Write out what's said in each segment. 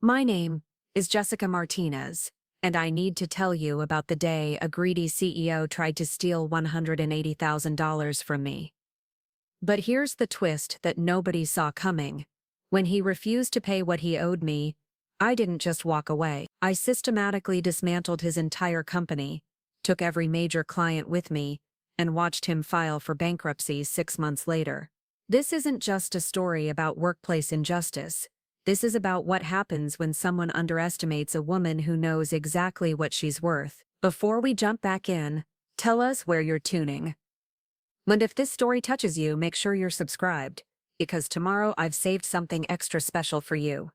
My name is Jessica Martinez, and I need to tell you about the day a greedy CEO tried to steal $180,000 from me. But here's the twist that nobody saw coming. When he refused to pay what he owed me, I didn't just walk away. I systematically dismantled his entire company, took every major client with me, and watched him file for bankruptcy 6 months later. This isn't just a story about workplace injustice. This is about what happens when someone underestimates a woman who knows exactly what she's worth. Before we jump back in, tell us where you're tuning. And if this story touches you, make sure you're subscribed, because tomorrow I've saved something extra special for you.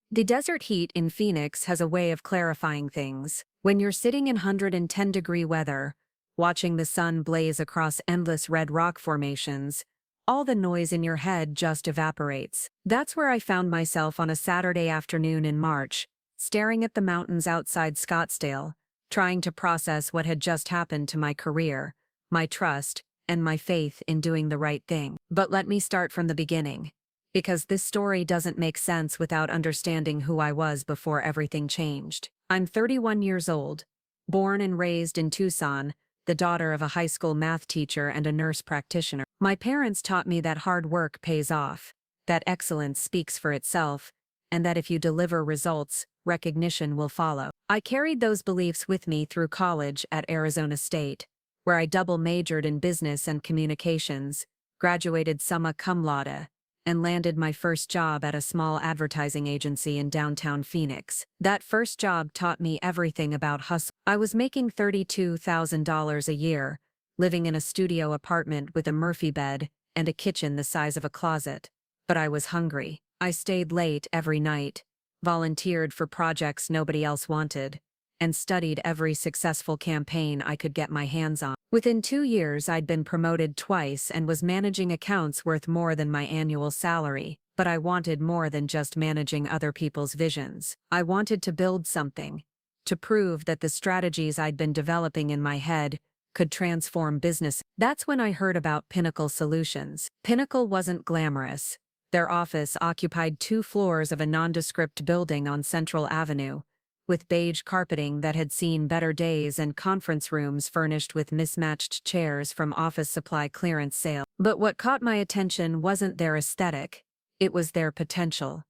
The desert heat in Phoenix has a way of clarifying things. When you're sitting in 110-degree weather, watching the sun blaze across endless red rock formations, all the noise in your head just evaporates. That's where I found myself on a Saturday afternoon in March, staring at the mountains outside Scottsdale, trying to process what had just happened to my career, my trust, and my faith in doing the right thing. But let me start from the beginning, because this story doesn't make sense without understanding who I was before everything changed. I'm 31 years old, born and raised in Tucson, the daughter of a high school math teacher and a nurse practitioner. My parents taught me that hard work pays off, that excellence speaks for itself, and that if you deliver results, recognition will follow. I carried those beliefs with me through college at Arizona State, where I double majored in business and communications, graduated summa cum laude, and landed my first job at a small advertising agency in downtown Phoenix. That first job taught me everything about hustle. I was making $32,000 a year, living in a studio apartment with a Murphy bed and a kitchen the size of a closet. But I was hungry. I stayed late every night, volunteered for projects nobody else wanted, and studied every successful campaign I could get my hands on. Within 2 years, I'd been promoted twice and was managing accounts worth more than my annual salary. But I wanted more than just managing other people's visions. I wanted to build something, to prove that the strategies I'd been developing in my head could transform business. That's when I heard about Pinnacle Solutions. Pinnacle wasn't glamorous. Their office occupied 2 floors of a nondescript building on Central Avenue, with beige carpeting that had seen better days and conference rooms furnished with mismatched chairs from office supply clearance sale. But what caught my attention wasn't their aesthetic, it was their potential.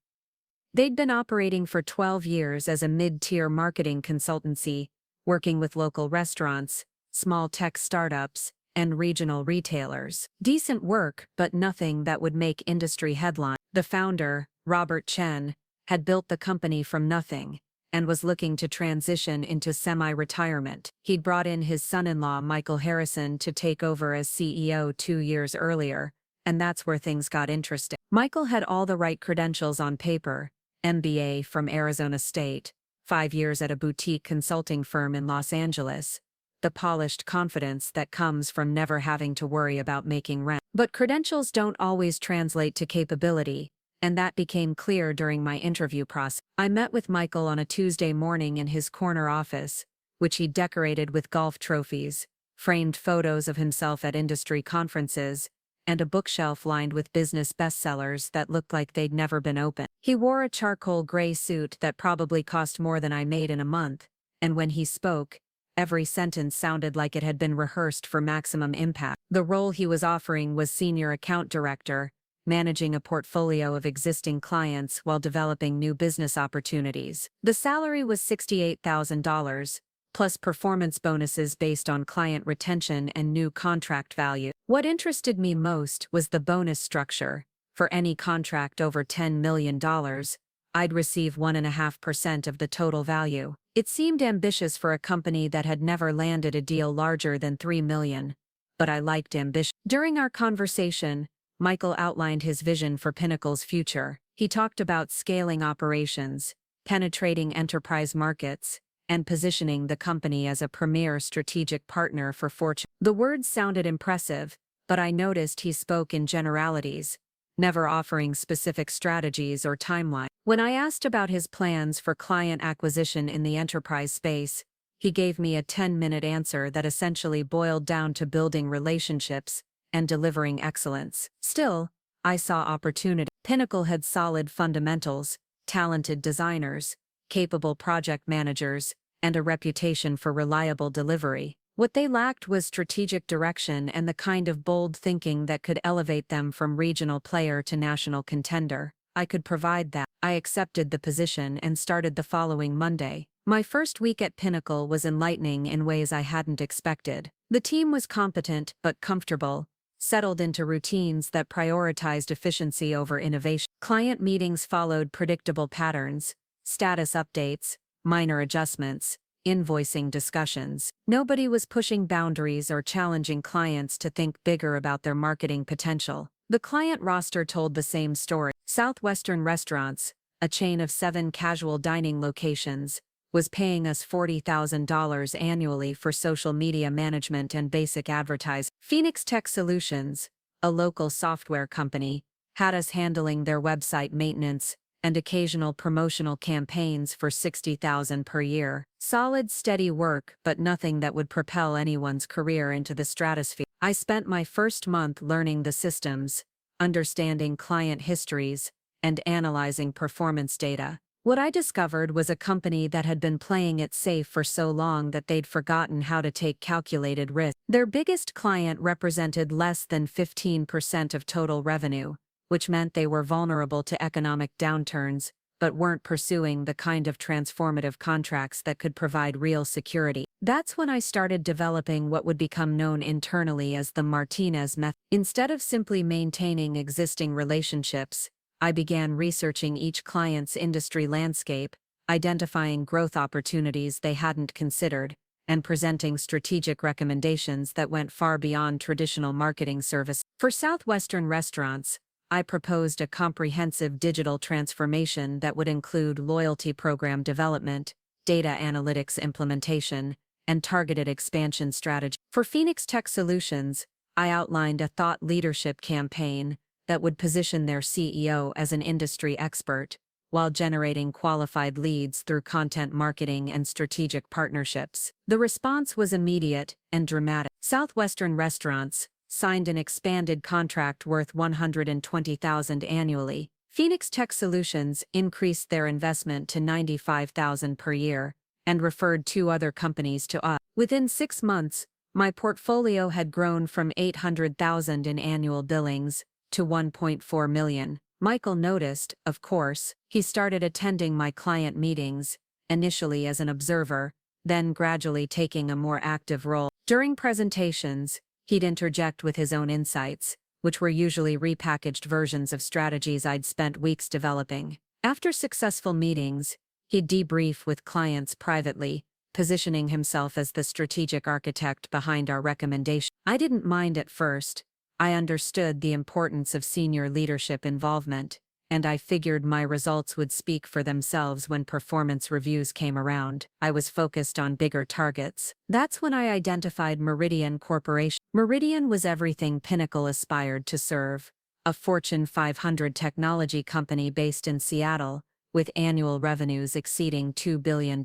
They'd been operating for 12 years as a mid-tier marketing consultancy, working with local restaurants, small tech startups, and regional retailers. Decent work, but nothing that would make industry headlines. The founder, Robert Chen, had built the company from nothing, and was looking to transition into semi-retirement. He'd brought in his son-in-law Michael Harrison to take over as CEO 2 years earlier, and that's where things got interesting. Michael had all the right credentials on paper: MBA from Arizona State, 5 years at a boutique consulting firm in Los Angeles, the polished confidence that comes from never having to worry about making rent. But credentials don't always translate to capability, and that became clear during my interview process. I met with Michael on a Tuesday morning in his corner office, which he decorated with golf trophies, framed photos of himself at industry conferences, and a bookshelf lined with business bestsellers that looked like they'd never been opened. He wore a charcoal gray suit that probably cost more than I made in a month, and when he spoke, every sentence sounded like it had been rehearsed for maximum impact. The role he was offering was senior account director, managing a portfolio of existing clients while developing new business opportunities. The salary was $68,000, plus performance bonuses based on client retention and new contract value. What interested me most was the bonus structure. For any contract over $10 million, I'd receive 1.5% of the total value. It seemed ambitious for a company that had never landed a deal larger than $3 million, but I liked ambition. During our conversation, Michael outlined his vision for Pinnacle's future. He talked about scaling operations, penetrating enterprise markets, and positioning the company as a premier strategic partner for Fortune. The words sounded impressive, but I noticed he spoke in generalities, never offering specific strategies or timeline. When I asked about his plans for client acquisition in the enterprise space, he gave me a 10-minute answer that essentially boiled down to building relationships and delivering excellence. Still, I saw opportunity. Pinnacle had solid fundamentals, talented designers, capable project managers, and a reputation for reliable delivery. What they lacked was strategic direction and the kind of bold thinking that could elevate them from regional player to national contender. I could provide that. I accepted the position and started the following Monday. My first week at Pinnacle was enlightening in ways I hadn't expected. The team was competent but comfortable, settled into routines that prioritized efficiency over innovation. Client meetings followed predictable patterns, status updates, minor adjustments, invoicing discussions. Nobody was pushing boundaries or challenging clients to think bigger about their marketing potential. The client roster told the same story. Southwestern Restaurants, a chain of 7 casual dining locations, was paying us $40,000 annually for social media management and basic advertising. Phoenix Tech Solutions, a local software company, had us handling their website maintenance and occasional promotional campaigns for $60,000 per year. Solid, steady work, but nothing that would propel anyone's career into the stratosphere. I spent my first month learning the systems, understanding client histories, and analyzing performance data. What I discovered was a company that had been playing it safe for so long that they'd forgotten how to take calculated risks. Their biggest client represented less than 15% of total revenue, which meant they were vulnerable to economic downturns, but weren't pursuing the kind of transformative contracts that could provide real security. That's when I started developing what would become known internally as the Martinez method. Instead of simply maintaining existing relationships, I began researching each client's industry landscape, identifying growth opportunities they hadn't considered, and presenting strategic recommendations that went far beyond traditional marketing service. For Southwestern Restaurants, I proposed a comprehensive digital transformation that would include loyalty program development, data analytics implementation, and targeted expansion strategy. For Phoenix Tech Solutions, I outlined a thought leadership campaign that would position their CEO as an industry expert, while generating qualified leads through content marketing and strategic partnerships. The response was immediate and dramatic. Southwestern Restaurants signed an expanded contract worth $120,000 annually. Phoenix Tech Solutions increased their investment to $95,000 per year and referred 2 other companies to us. Within 6 months, my portfolio had grown from $800,000 in annual billings to $1.4 million. Michael noticed, of course. He started attending my client meetings, initially as an observer, then gradually taking a more active role. During presentations, he'd interject with his own insights, which were usually repackaged versions of strategies I'd spent weeks developing. After successful meetings, he'd debrief with clients privately, positioning himself as the strategic architect behind our recommendation. I didn't mind at first. I understood the importance of senior leadership involvement, and I figured my results would speak for themselves when performance reviews came around. I was focused on bigger targets. That's when I identified Meridian Corporation. Meridian was everything Pinnacle aspired to serve, a Fortune 500 technology company based in Seattle, with annual revenues exceeding $2 billion,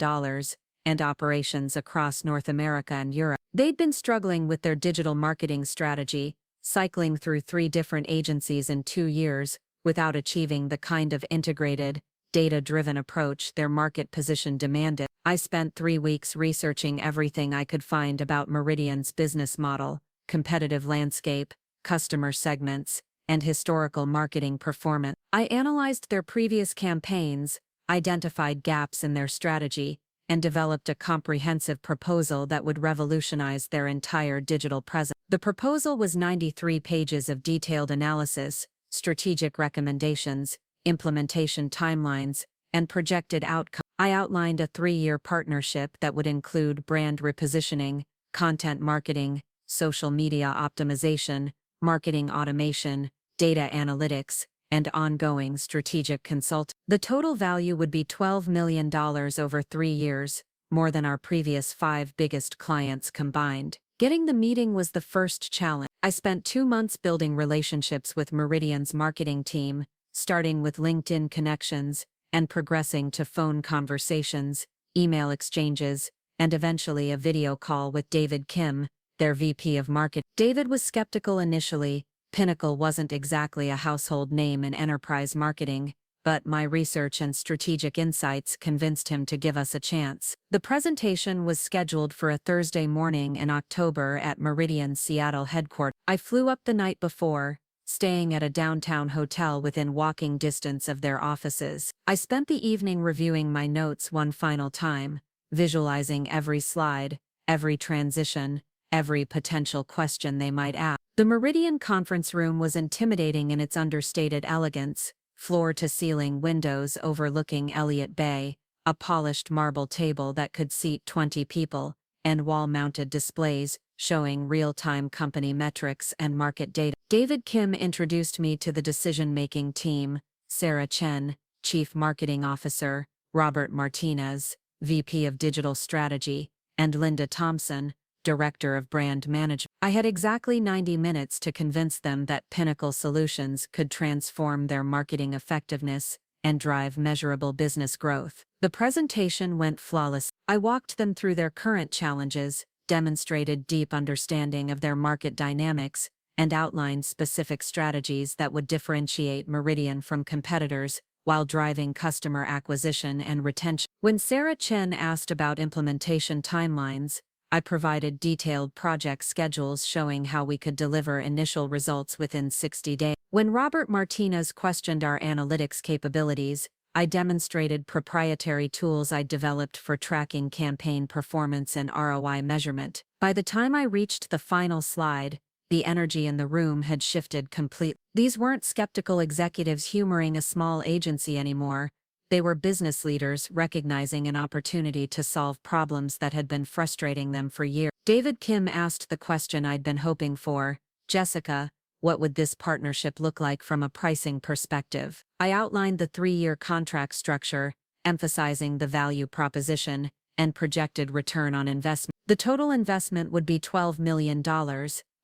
and operations across North America and Europe. They'd been struggling with their digital marketing strategy, cycling through 3 different agencies in 2 years, without achieving the kind of integrated, data-driven approach their market position demanded. I spent 3 weeks researching everything I could find about Meridian's business model, competitive landscape, customer segments, and historical marketing performance. I analyzed their previous campaigns, identified gaps in their strategy, and developed a comprehensive proposal that would revolutionize their entire digital presence. The proposal was 93 pages of detailed analysis, strategic recommendations, implementation timelines, and projected outcomes. I outlined a 3-year partnership that would include brand repositioning, content marketing, social media optimization, marketing automation, data analytics, and ongoing strategic consulting. The total value would be $12 million over 3 years, more than our previous 5 biggest clients combined. Getting the meeting was the first challenge. I spent 2 months building relationships with Meridian's marketing team, starting with LinkedIn connections, and progressing to phone conversations, email exchanges, and eventually a video call with David Kim, their VP of Marketing. David was skeptical initially. Pinnacle wasn't exactly a household name in enterprise marketing, but my research and strategic insights convinced him to give us a chance. The presentation was scheduled for a Thursday morning in October at Meridian's Seattle headquarters. I flew up the night before, staying at a downtown hotel within walking distance of their offices. I spent the evening reviewing my notes one final time, visualizing every slide, every transition, every potential question they might ask. The Meridian conference room was intimidating in its understated elegance, floor-to-ceiling windows overlooking Elliott Bay, a polished marble table that could seat 20 people, and wall-mounted displays showing real-time company metrics and market data. David Kim introduced me to the decision-making team: Sarah Chen, Chief Marketing Officer, Robert Martinez, VP of Digital Strategy, and Linda Thompson, Director of Brand Management. I had exactly 90 minutes to convince them that Pinnacle Solutions could transform their marketing effectiveness and drive measurable business growth. The presentation went flawless. I walked them through their current challenges, demonstrated deep understanding of their market dynamics, and outlined specific strategies that would differentiate Meridian from competitors while driving customer acquisition and retention. When Sarah Chen asked about implementation timelines, I provided detailed project schedules showing how we could deliver initial results within 60 days. When Robert Martinez questioned our analytics capabilities, I demonstrated proprietary tools I developed for tracking campaign performance and ROI measurement. By the time I reached the final slide, the energy in the room had shifted completely. These weren't skeptical executives humoring a small agency anymore. They were business leaders recognizing an opportunity to solve problems that had been frustrating them for years. David Kim asked the question I'd been hoping for: "Jessica, what would this partnership look like from a pricing perspective?" I outlined the 3-year contract structure, emphasizing the value proposition and projected return on investment. The total investment would be $12 million,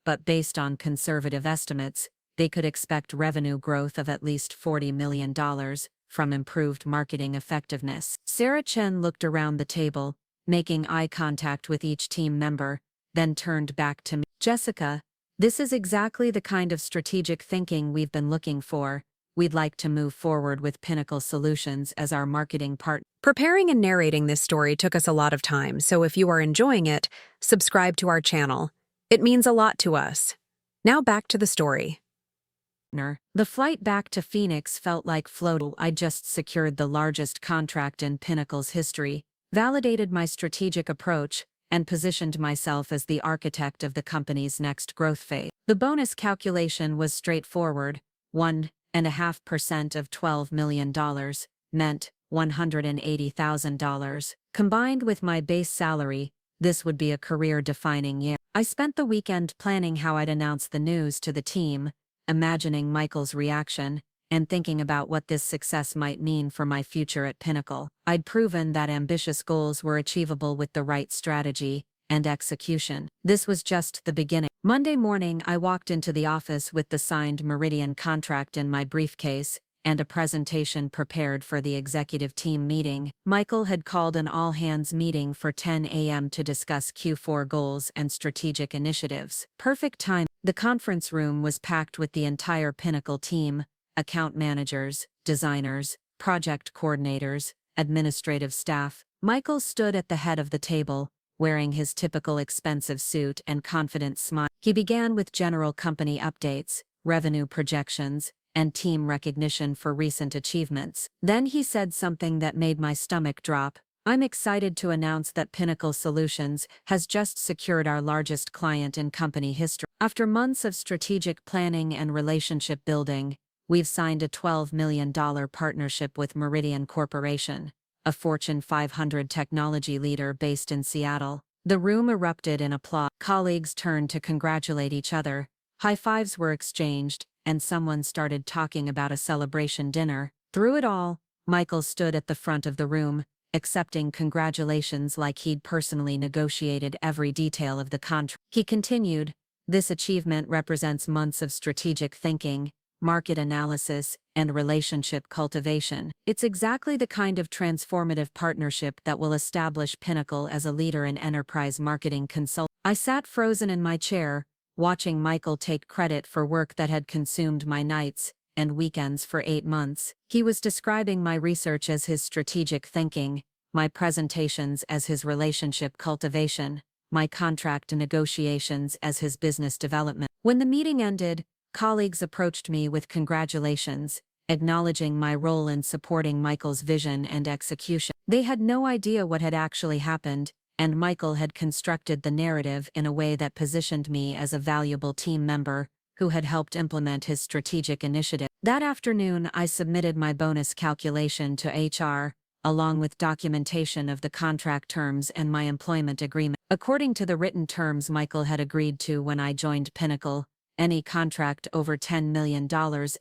but based on conservative estimates, they could expect revenue growth of at least $40 million from improved marketing effectiveness. Sarah Chen looked around the table, making eye contact with each team member, then turned back to me. "Jessica, this is exactly the kind of strategic thinking we've been looking for. We'd like to move forward with Pinnacle Solutions as our marketing partner." Preparing and narrating this story took us a lot of time, so if you are enjoying it, subscribe to our channel. It means a lot to us. Now back to the story. The flight back to Phoenix felt like floating. I just secured the largest contract in Pinnacle's history, validated my strategic approach, and positioned myself as the architect of the company's next growth phase. The bonus calculation was straightforward: 1.5% of $12 million meant $180,000. Combined with my base salary, this would be a career-defining year. I spent the weekend planning how I'd announce the news to the team, imagining Michael's reaction, and thinking about what this success might mean for my future at Pinnacle. I'd proven that ambitious goals were achievable with the right strategy and execution. This was just the beginning. Monday morning, I walked into the office with the signed Meridian contract in my briefcase and a presentation prepared for the executive team meeting. Michael had called an all-hands meeting for 10 a.m. to discuss Q4 goals and strategic initiatives. Perfect time. The conference room was packed with the entire Pinnacle team: account managers, designers, project coordinators, administrative staff. Michael stood at the head of the table, wearing his typical expensive suit and confident smile. He began with general company updates, revenue projections, and team recognition for recent achievements. Then he said something that made my stomach drop: "I'm excited to announce that Pinnacle Solutions has just secured our largest client in company history. After months of strategic planning and relationship building, we've signed a $12 million partnership with Meridian Corporation, a Fortune 500 technology leader based in Seattle." The room erupted in applause. Colleagues turned to congratulate each other. High fives were exchanged, and someone started talking about a celebration dinner. Through it all, Michael stood at the front of the room, accepting congratulations like he'd personally negotiated every detail of the contract. He continued, "This achievement represents months of strategic thinking, market analysis, and relationship cultivation. It's exactly the kind of transformative partnership that will establish Pinnacle as a leader in enterprise marketing consulting." I sat frozen in my chair, watching Michael take credit for work that had consumed my nights, and weekends for 8 months. He was describing my research as his strategic thinking, my presentations as his relationship cultivation, my contract negotiations as his business development. When the meeting ended, colleagues approached me with congratulations, acknowledging my role in supporting Michael's vision and execution. They had no idea what had actually happened, and Michael had constructed the narrative in a way that positioned me as a valuable team member who had helped implement his strategic initiative. That afternoon, I submitted my bonus calculation to HR, along with documentation of the contract terms and my employment agreement. According to the written terms Michael had agreed to when I joined Pinnacle, any contract over $10 million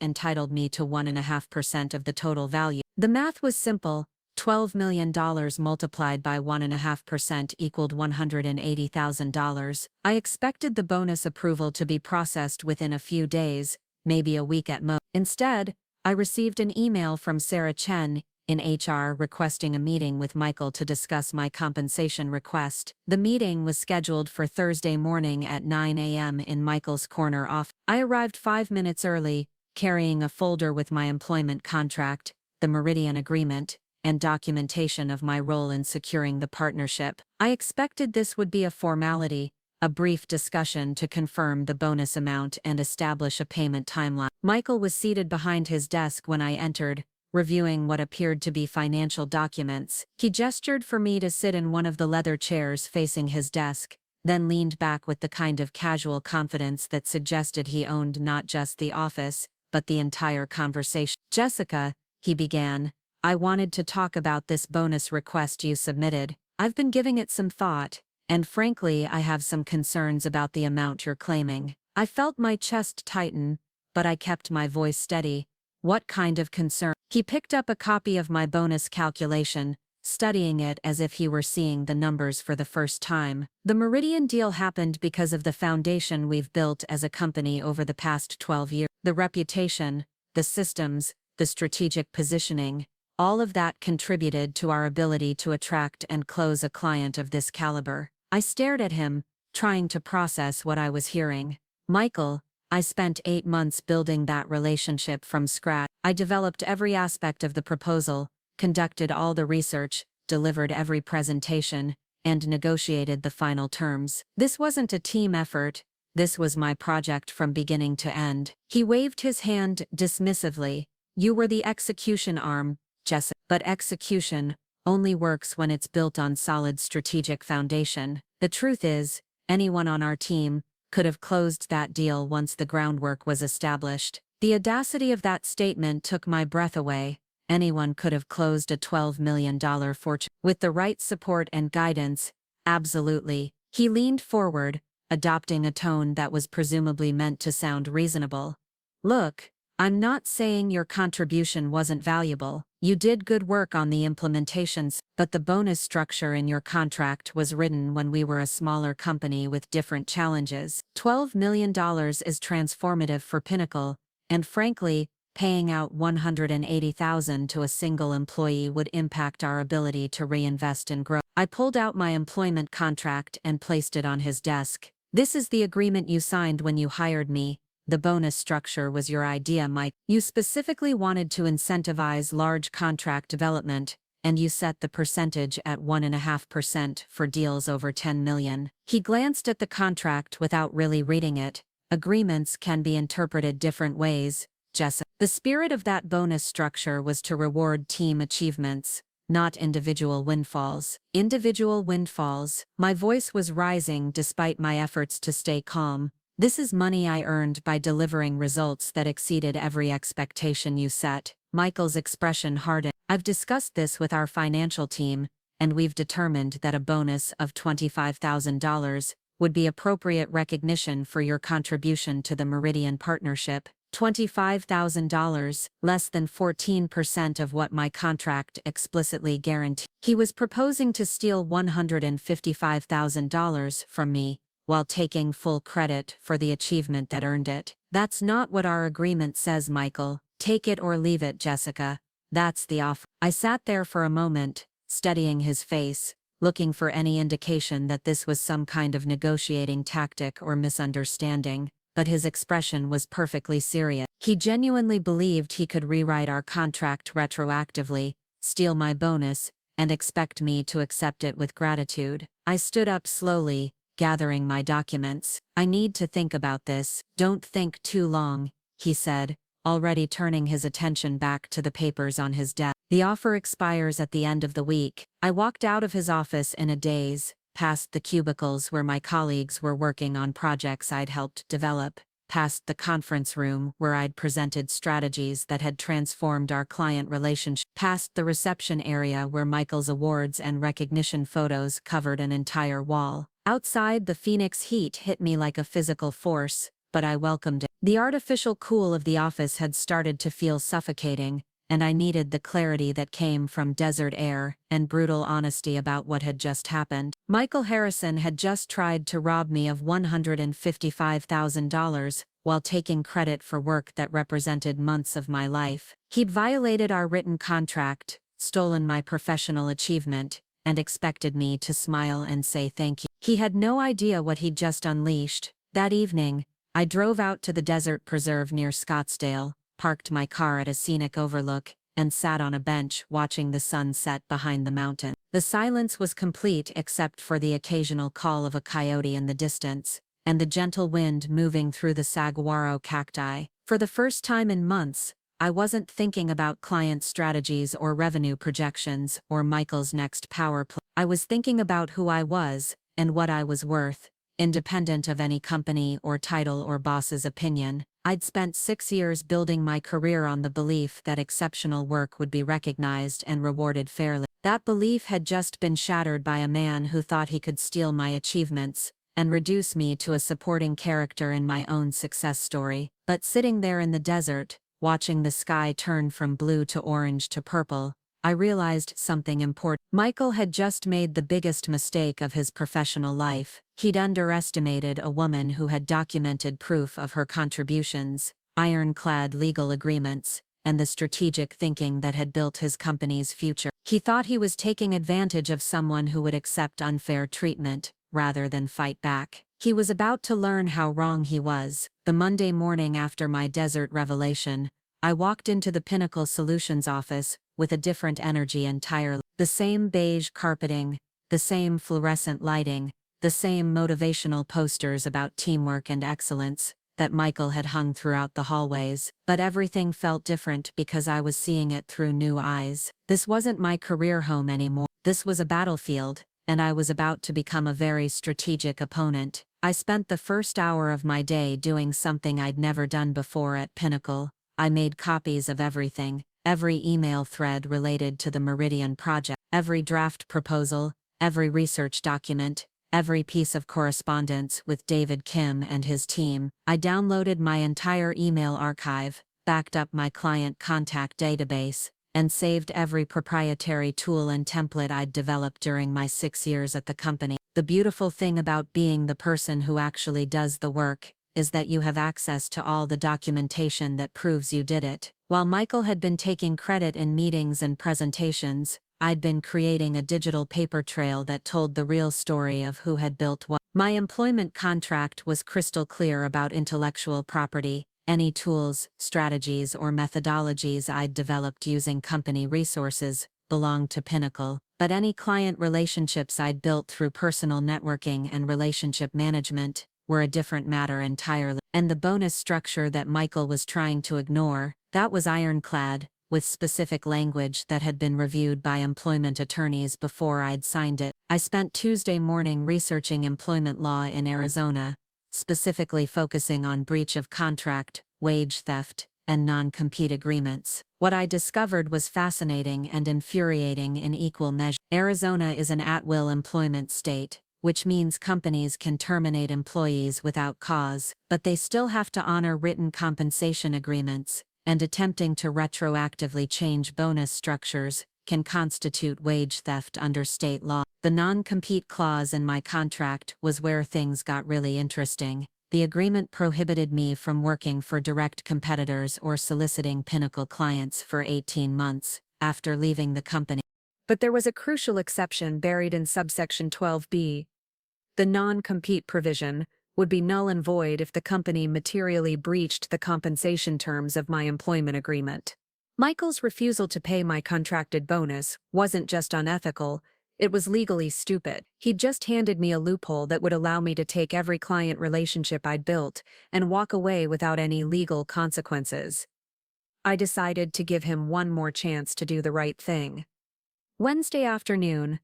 entitled me to 1.5% of the total value. The math was simple. $12 million multiplied by 1.5% equaled $180,000. I expected the bonus approval to be processed within a few days, maybe a week at most. Instead, I received an email from Sarah Chen in HR requesting a meeting with Michael to discuss my compensation request. The meeting was scheduled for Thursday morning at 9 a.m. in Michael's corner office. I arrived 5 minutes early, carrying a folder with my employment contract, the Meridian Agreement, and documentation of my role in securing the partnership. I expected this would be a formality, a brief discussion to confirm the bonus amount and establish a payment timeline. Michael was seated behind his desk when I entered, reviewing what appeared to be financial documents. He gestured for me to sit in one of the leather chairs facing his desk, then leaned back with the kind of casual confidence that suggested he owned not just the office, but the entire conversation. "Jessica," he began, "I wanted to talk about this bonus request you submitted. I've been giving it some thought, and frankly I have some concerns about the amount you're claiming." I felt my chest tighten, but I kept my voice steady. "What kind of concern?" He picked up a copy of my bonus calculation, studying it as if he were seeing the numbers for the first time. "The Meridian deal happened because of the foundation we've built as a company over the past 12 years. The reputation, the systems, the strategic positioning, all of that contributed to our ability to attract and close a client of this caliber." I stared at him, trying to process what I was hearing. "Michael, I spent 8 months building that relationship from scratch. I developed every aspect of the proposal, conducted all the research, delivered every presentation, and negotiated the final terms. This wasn't a team effort. This was my project from beginning to end." He waved his hand dismissively. "You were the execution arm, Jessica. But execution only works when it's built on solid strategic foundation. The truth is, anyone on our team could have closed that deal once the groundwork was established." The audacity of that statement took my breath away. Anyone could have closed a $12 million fortune. With the right support and guidance, absolutely. He leaned forward, adopting a tone that was presumably meant to sound reasonable. "Look, I'm not saying your contribution wasn't valuable. You did good work on the implementations, but the bonus structure in your contract was written when we were a smaller company with different challenges. $12 million is transformative for Pinnacle, and frankly, paying out $180,000 to a single employee would impact our ability to reinvest and grow." I pulled out my employment contract and placed it on his desk. "This is the agreement you signed when you hired me. The bonus structure was your idea, Mike. You specifically wanted to incentivize large contract development, and you set the percentage at 1.5% for deals over $10 million. He glanced at the contract without really reading it. "Agreements can be interpreted different ways, Jessica. The spirit of that bonus structure was to reward team achievements, not individual windfalls." Individual windfalls. My voice was rising despite my efforts to stay calm. "This is money I earned by delivering results that exceeded every expectation you set." Michael's expression hardened. "I've discussed this with our financial team, and we've determined that a bonus of $25,000 would be appropriate recognition for your contribution to the Meridian partnership." $25,000, less than 14% of what my contract explicitly guaranteed. He was proposing to steal $155,000 from me, while taking full credit for the achievement that earned it. "That's not what our agreement says, Michael. Take it or leave it, Jessica. That's the offer." I sat there for a moment, studying his face, looking for any indication that this was some kind of negotiating tactic or misunderstanding. but his expression was perfectly serious. He genuinely believed he could rewrite our contract retroactively, steal my bonus, and expect me to accept it with gratitude. I stood up slowly, gathering my documents. "I need to think about this." "Don't think too long," he said, already turning his attention back to the papers on his desk. "The offer expires at the end of the week." I walked out of his office in a daze, past the cubicles where my colleagues were working on projects I'd helped develop, past the conference room where I'd presented strategies that had transformed our client relationship, past the reception area where Michael's awards and recognition photos covered an entire wall. Outside, the Phoenix heat hit me like a physical force, but I welcomed it. The artificial cool of the office had started to feel suffocating, and I needed the clarity that came from desert air and brutal honesty about what had just happened. Michael Harrison had just tried to rob me of $155,000 while taking credit for work that represented months of my life. He'd violated our written contract, stolen my professional achievement, and expected me to smile and say thank you. He had no idea what he'd just unleashed. That evening, I drove out to the desert preserve near Scottsdale, parked my car at a scenic overlook, and sat on a bench watching the sun set behind the mountain. The silence was complete except for the occasional call of a coyote in the distance, and the gentle wind moving through the saguaro cacti. For the first time in months, I wasn't thinking about client strategies or revenue projections or Michael's next power play. I was thinking about who I was and what I was worth, independent of any company or title or boss's opinion. I'd spent 6 years building my career on the belief that exceptional work would be recognized and rewarded fairly. That belief had just been shattered by a man who thought he could steal my achievements and reduce me to a supporting character in my own success story. But sitting there in the desert, watching the sky turn from blue to orange to purple, I realized something important. Michael had just made the biggest mistake of his professional life. He'd underestimated a woman who had documented proof of her contributions, ironclad legal agreements, and the strategic thinking that had built his company's future. He thought he was taking advantage of someone who would accept unfair treatment, rather than fight back. He was about to learn how wrong he was. The Monday morning after my desert revelation, I walked into the Pinnacle Solutions office with a different energy entirely. The same beige carpeting, the same fluorescent lighting, the same motivational posters about teamwork and excellence that Michael had hung throughout the hallways. But everything felt different because I was seeing it through new eyes. This wasn't my career home anymore. This was a battlefield, and I was about to become a very strategic opponent. I spent the first hour of my day doing something I'd never done before at Pinnacle. I made copies of everything, every email thread related to the Meridian project, every draft proposal, every research document, every piece of correspondence with David Kim and his team. I downloaded my entire email archive, backed up my client contact database, and saved every proprietary tool and template I'd developed during my 6 years at the company. The beautiful thing about being the person who actually does the work is that you have access to all the documentation that proves you did it. While Michael had been taking credit in meetings and presentations, I'd been creating a digital paper trail that told the real story of who had built what. My employment contract was crystal clear about intellectual property. Any tools, strategies, or methodologies I'd developed using company resources belonged to Pinnacle, but any client relationships I'd built through personal networking and relationship management were a different matter entirely. And the bonus structure that Michael was trying to ignore, that was ironclad, with specific language that had been reviewed by employment attorneys before I'd signed it. I spent Tuesday morning researching employment law in Arizona, specifically focusing on breach of contract, wage theft, and non-compete agreements. What I discovered was fascinating and infuriating in equal measure. Arizona is an at-will employment state, which means companies can terminate employees without cause, but they still have to honor written compensation agreements, and attempting to retroactively change bonus structures can constitute wage theft under state law. The non-compete clause in my contract was where things got really interesting. The agreement prohibited me from working for direct competitors or soliciting Pinnacle clients for 18 months after leaving the company. But there was a crucial exception buried in subsection 12B. The non-compete provision, would be null and void if the company materially breached the compensation terms of my employment agreement. Michael's refusal to pay my contracted bonus wasn't just unethical, it was legally stupid. He'd just handed me a loophole that would allow me to take every client relationship I'd built and walk away without any legal consequences. I decided to give him one more chance to do the right thing. Wednesday afternoon,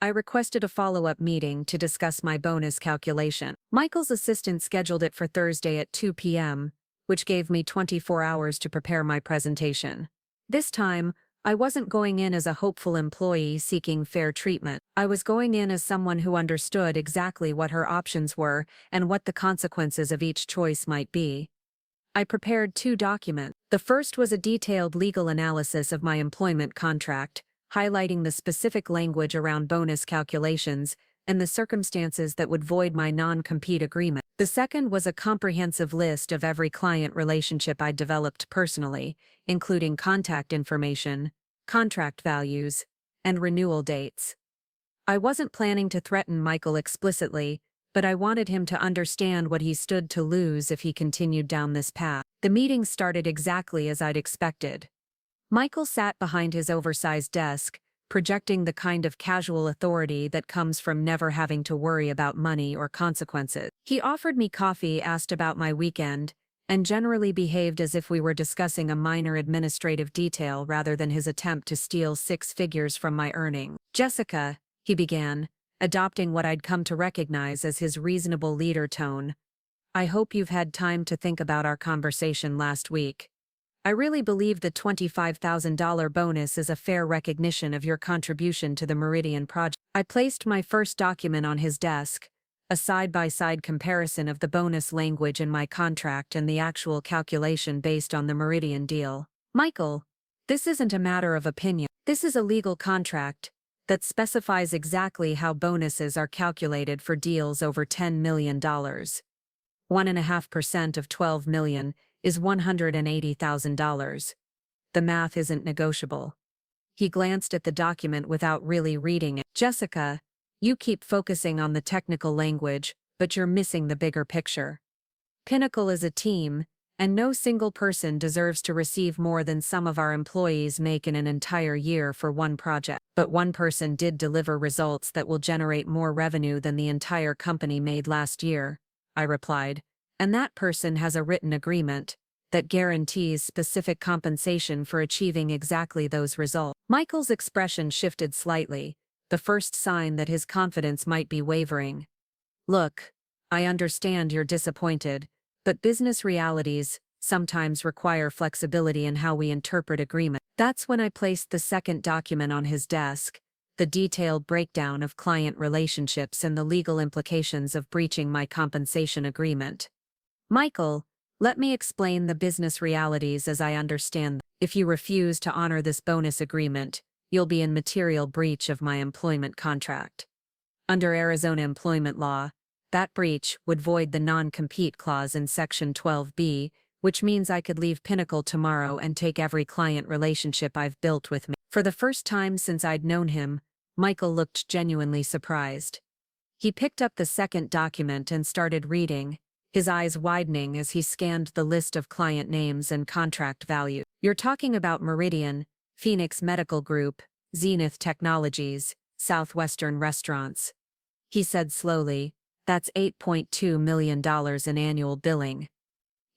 I requested a follow-up meeting to discuss my bonus calculation. Michael's assistant scheduled it for Thursday at 2 p.m., which gave me 24 hours to prepare my presentation. This time, I wasn't going in as a hopeful employee seeking fair treatment. I was going in as someone who understood exactly what her options were and what the consequences of each choice might be. I prepared 2 documents. The first was a detailed legal analysis of my employment contract, highlighting the specific language around bonus calculations and the circumstances that would void my non-compete agreement. The second was a comprehensive list of every client relationship I developed personally, including contact information, contract values, and renewal dates. I wasn't planning to threaten Michael explicitly, but I wanted him to understand what he stood to lose if he continued down this path. The meeting started exactly as I'd expected. Michael sat behind his oversized desk, projecting the kind of casual authority that comes from never having to worry about money or consequences. He offered me coffee, asked about my weekend, and generally behaved as if we were discussing a minor administrative detail rather than his attempt to steal 6 figures from my earnings. "Jessica," he began, adopting what I'd come to recognize as his reasonable leader tone, "I hope you've had time to think about our conversation last week. I really believe the $25,000 bonus is a fair recognition of your contribution to the Meridian project." I placed my first document on his desk, a side-by-side comparison of the bonus language in my contract and the actual calculation based on the Meridian deal. "Michael, this isn't a matter of opinion. This is a legal contract that specifies exactly how bonuses are calculated for deals over $10 million. 1.5% of $12 million is $180,000. The math isn't negotiable." He glanced at the document without really reading it. "Jessica, you keep focusing on the technical language, but you're missing the bigger picture. Pinnacle is a team, and no single person deserves to receive more than some of our employees make in an entire year for one project. But one person did deliver results that will generate more revenue than the entire company made last year," I replied, "and that person has a written agreement that guarantees specific compensation for achieving exactly those results." Michael's expression shifted slightly, the first sign that his confidence might be wavering. "Look, I understand you're disappointed, but business realities sometimes require flexibility in how we interpret agreements." That's when I placed the second document on his desk, the detailed breakdown of client relationships and the legal implications of breaching my compensation agreement. "Michael, let me explain the business realities as I understand them. If you refuse to honor this bonus agreement, you'll be in material breach of my employment contract. Under Arizona employment law, that breach would void the non-compete clause in Section 12B, which means I could leave Pinnacle tomorrow and take every client relationship I've built with me." For the first time since I'd known him, Michael looked genuinely surprised. He picked up the second document and started reading, his eyes widening as he scanned the list of client names and contract value. "You're talking about Meridian, Phoenix Medical Group, Zenith Technologies, Southwestern Restaurants," he said slowly. "That's $8.2 million in annual billing."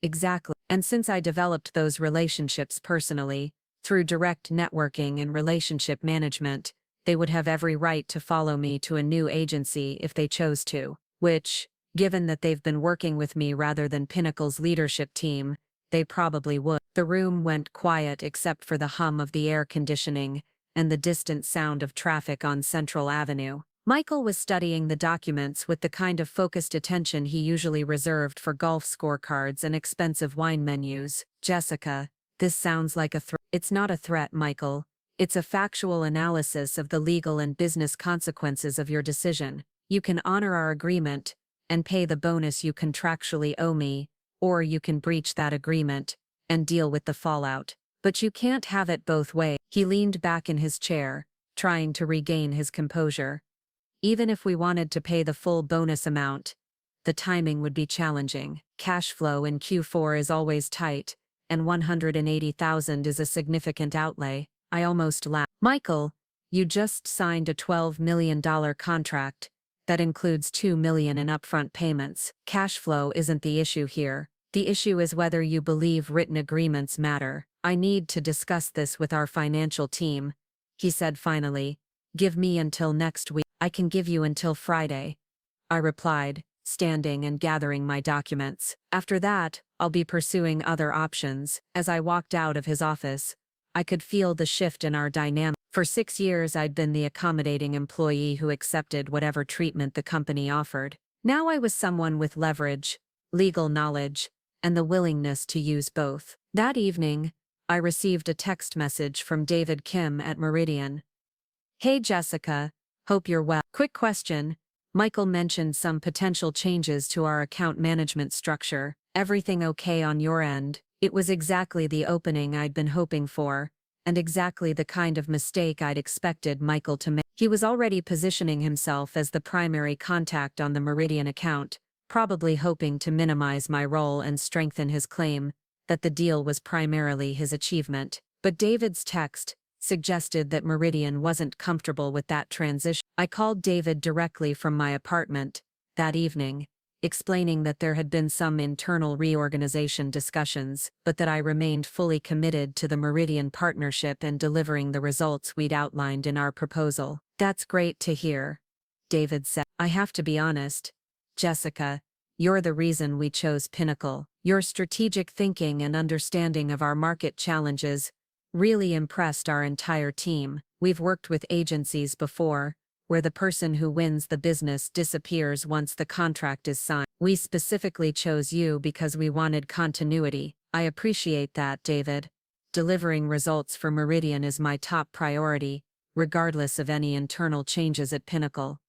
"Exactly. And since I developed those relationships personally, through direct networking and relationship management, they would have every right to follow me to a new agency if they chose to, which, given that they've been working with me rather than Pinnacle's leadership team, they probably would." The room went quiet except for the hum of the air conditioning and the distant sound of traffic on Central Avenue. Michael was studying the documents with the kind of focused attention he usually reserved for golf scorecards and expensive wine menus. "Jessica, this sounds like a threat." "It's not a threat, Michael. It's a factual analysis of the legal and business consequences of your decision. You can honor our agreement and pay the bonus you contractually owe me, or you can breach that agreement and deal with the fallout. But you can't have it both ways." He leaned back in his chair, trying to regain his composure. "Even if we wanted to pay the full bonus amount, the timing would be challenging. Cash flow in Q4 is always tight, and $180,000 is a significant outlay. I almost laughed. Michael, you just signed a $12 million contract. That includes $2 million in upfront payments. Cash flow isn't the issue here. The issue is whether you believe written agreements matter. I need to discuss this with our financial team, he said finally. Give me until next week. I can give you until Friday, I replied, standing and gathering my documents. After that, I'll be pursuing other options. As I walked out of his office, I could feel the shift in our dynamic. For 6 years I'd been the accommodating employee who accepted whatever treatment the company offered. Now I was someone with leverage, legal knowledge, and the willingness to use both. That evening, I received a text message from David Kim at Meridian. Hey Jessica, hope you're well. Quick question. Michael mentioned some potential changes to our account management structure. Everything okay on your end? It was exactly the opening I'd been hoping for, and exactly the kind of mistake I'd expected Michael to make. He was already positioning himself as the primary contact on the Meridian account, probably hoping to minimize my role and strengthen his claim that the deal was primarily his achievement. But David's text suggested that Meridian wasn't comfortable with that transition. I called David directly from my apartment that evening, explaining that there had been some internal reorganization discussions, but that I remained fully committed to the Meridian partnership and delivering the results we'd outlined in our proposal. That's great to hear, David said. I have to be honest, Jessica, you're the reason we chose Pinnacle. Your strategic thinking and understanding of our market challenges really impressed our entire team. We've worked with agencies before, where the person who wins the business disappears once the contract is signed. We specifically chose you because we wanted continuity. I appreciate that, David. Delivering results for Meridian is my top priority, regardless of any internal changes at Pinnacle.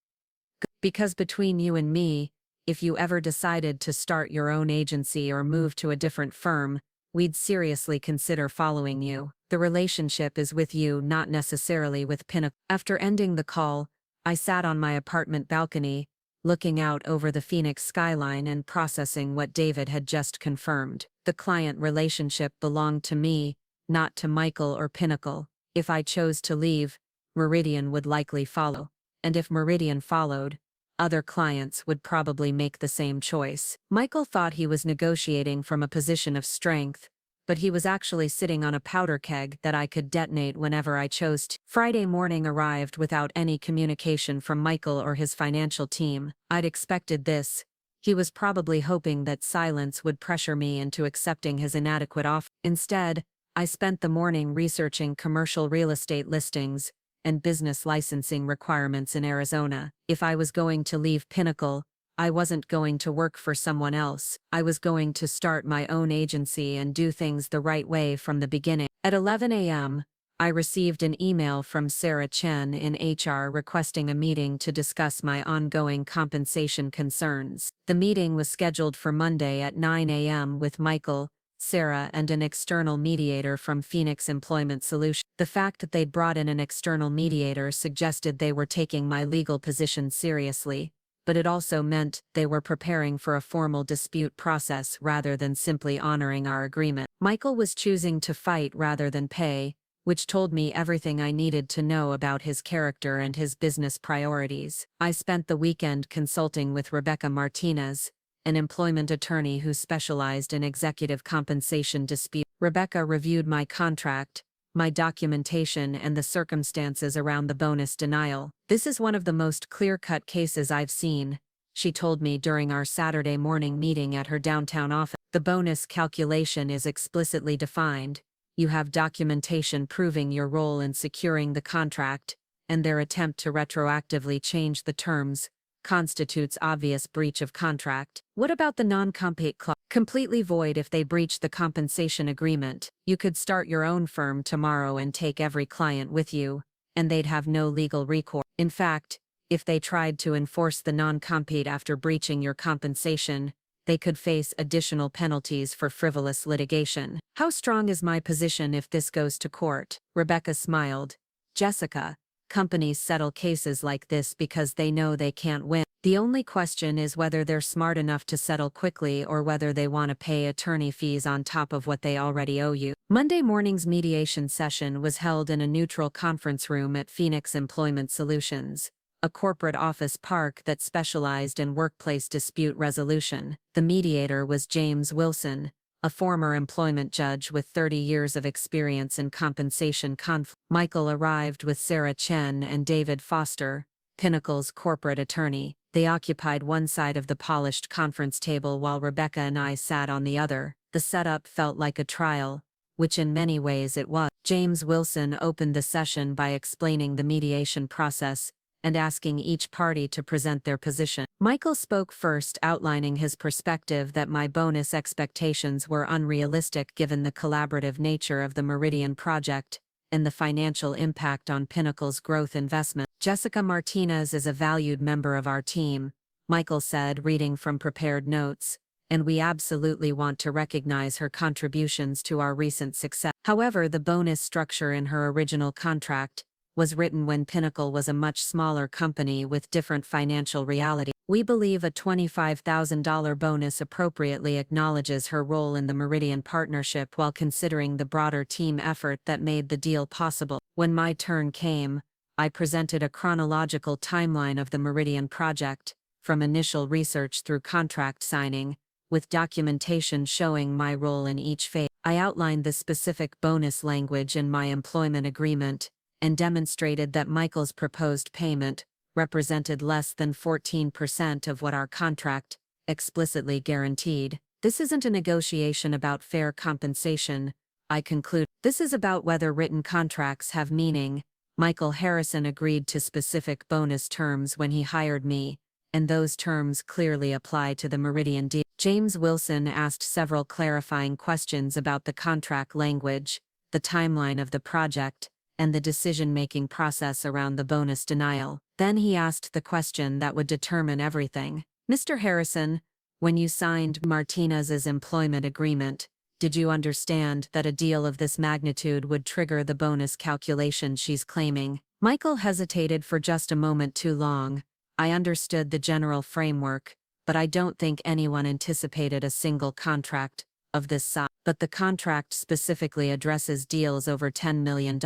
Because between you and me, if you ever decided to start your own agency or move to a different firm, we'd seriously consider following you. The relationship is with you, not necessarily with Pinnacle. After ending the call, I sat on my apartment balcony, looking out over the Phoenix skyline and processing what David had just confirmed. The client relationship belonged to me, not to Michael or Pinnacle. If I chose to leave, Meridian would likely follow. And if Meridian followed, other clients would probably make the same choice. Michael thought he was negotiating from a position of strength, but he was actually sitting on a powder keg that I could detonate whenever I chose to. Friday morning arrived without any communication from Michael or his financial team. I'd expected this. He was probably hoping that silence would pressure me into accepting his inadequate offer. Instead, I spent the morning researching commercial real estate listings and business licensing requirements in Arizona. If I was going to leave Pinnacle, I wasn't going to work for someone else. I was going to start my own agency and do things the right way from the beginning. At 11 a.m., I received an email from Sarah Chen in HR requesting a meeting to discuss my ongoing compensation concerns. The meeting was scheduled for Monday at 9 a.m. with Michael, Sarah, and an external mediator from Phoenix Employment Solutions. The fact that they'd brought in an external mediator suggested they were taking my legal position seriously, but it also meant they were preparing for a formal dispute process rather than simply honoring our agreement. Michael was choosing to fight rather than pay, which told me everything I needed to know about his character and his business priorities. I spent the weekend consulting with Rebecca Martinez, an employment attorney who specialized in executive compensation disputes. Rebecca reviewed my contract, my documentation, and the circumstances around the bonus denial. This is one of the most clear-cut cases I've seen, she told me during our Saturday morning meeting at her downtown office. The bonus calculation is explicitly defined. You have documentation proving your role in securing the contract, and their attempt to retroactively change the terms constitutes obvious breach of contract. What about the non-compete clause? Completely void if they breach the compensation agreement. You could start your own firm tomorrow and take every client with you, and they'd have no legal recourse. In fact, if they tried to enforce the non-compete after breaching your compensation, they could face additional penalties for frivolous litigation. How strong is my position if this goes to court? Rebecca smiled. Jessica, Companies settle cases like this because they know they can't win. The only question is whether they're smart enough to settle quickly or whether they want to pay attorney fees on top of what they already owe you. Monday morning's mediation session was held in a neutral conference room at Phoenix Employment Solutions, a corporate office park that specialized in workplace dispute resolution. The mediator was James Wilson, a former employment judge with 30 years of experience in compensation conflict. Michael arrived with Sarah Chen and David Foster, Pinnacle's corporate attorney. They occupied one side of the polished conference table while Rebecca and I sat on the other. The setup felt like a trial, which in many ways it was. James Wilson opened the session by explaining the mediation process and asking each party to present their position. Michael spoke first, outlining his perspective that my bonus expectations were unrealistic given the collaborative nature of the Meridian project and the financial impact on Pinnacle's growth investment. Jessica Martinez is a valued member of our team, Michael said, reading from prepared notes, and we absolutely want to recognize her contributions to our recent success. However, the bonus structure in her original contract was written when Pinnacle was a much smaller company with different financial reality. We believe a $25,000 bonus appropriately acknowledges her role in the Meridian partnership while considering the broader team effort that made the deal possible. When my turn came, I presented a chronological timeline of the Meridian project, from initial research through contract signing, with documentation showing my role in each phase. I outlined the specific bonus language in my employment agreement and demonstrated that Michael's proposed payment represented less than 14% of what our contract explicitly guaranteed. This isn't a negotiation about fair compensation, I conclude. This is about whether written contracts have meaning. Michael Harrison agreed to specific bonus terms when he hired me, and those terms clearly apply to the Meridian deal. James Wilson asked several clarifying questions about the contract language, the timeline of the project, and the decision-making process around the bonus denial. Then he asked the question that would determine everything. Mr. Harrison, when you signed Martinez's employment agreement, did you understand that a deal of this magnitude would trigger the bonus calculation she's claiming? Michael hesitated for just a moment too long. I understood the general framework, but I don't think anyone anticipated a single contract of this size. But the contract specifically addresses deals over $10 million,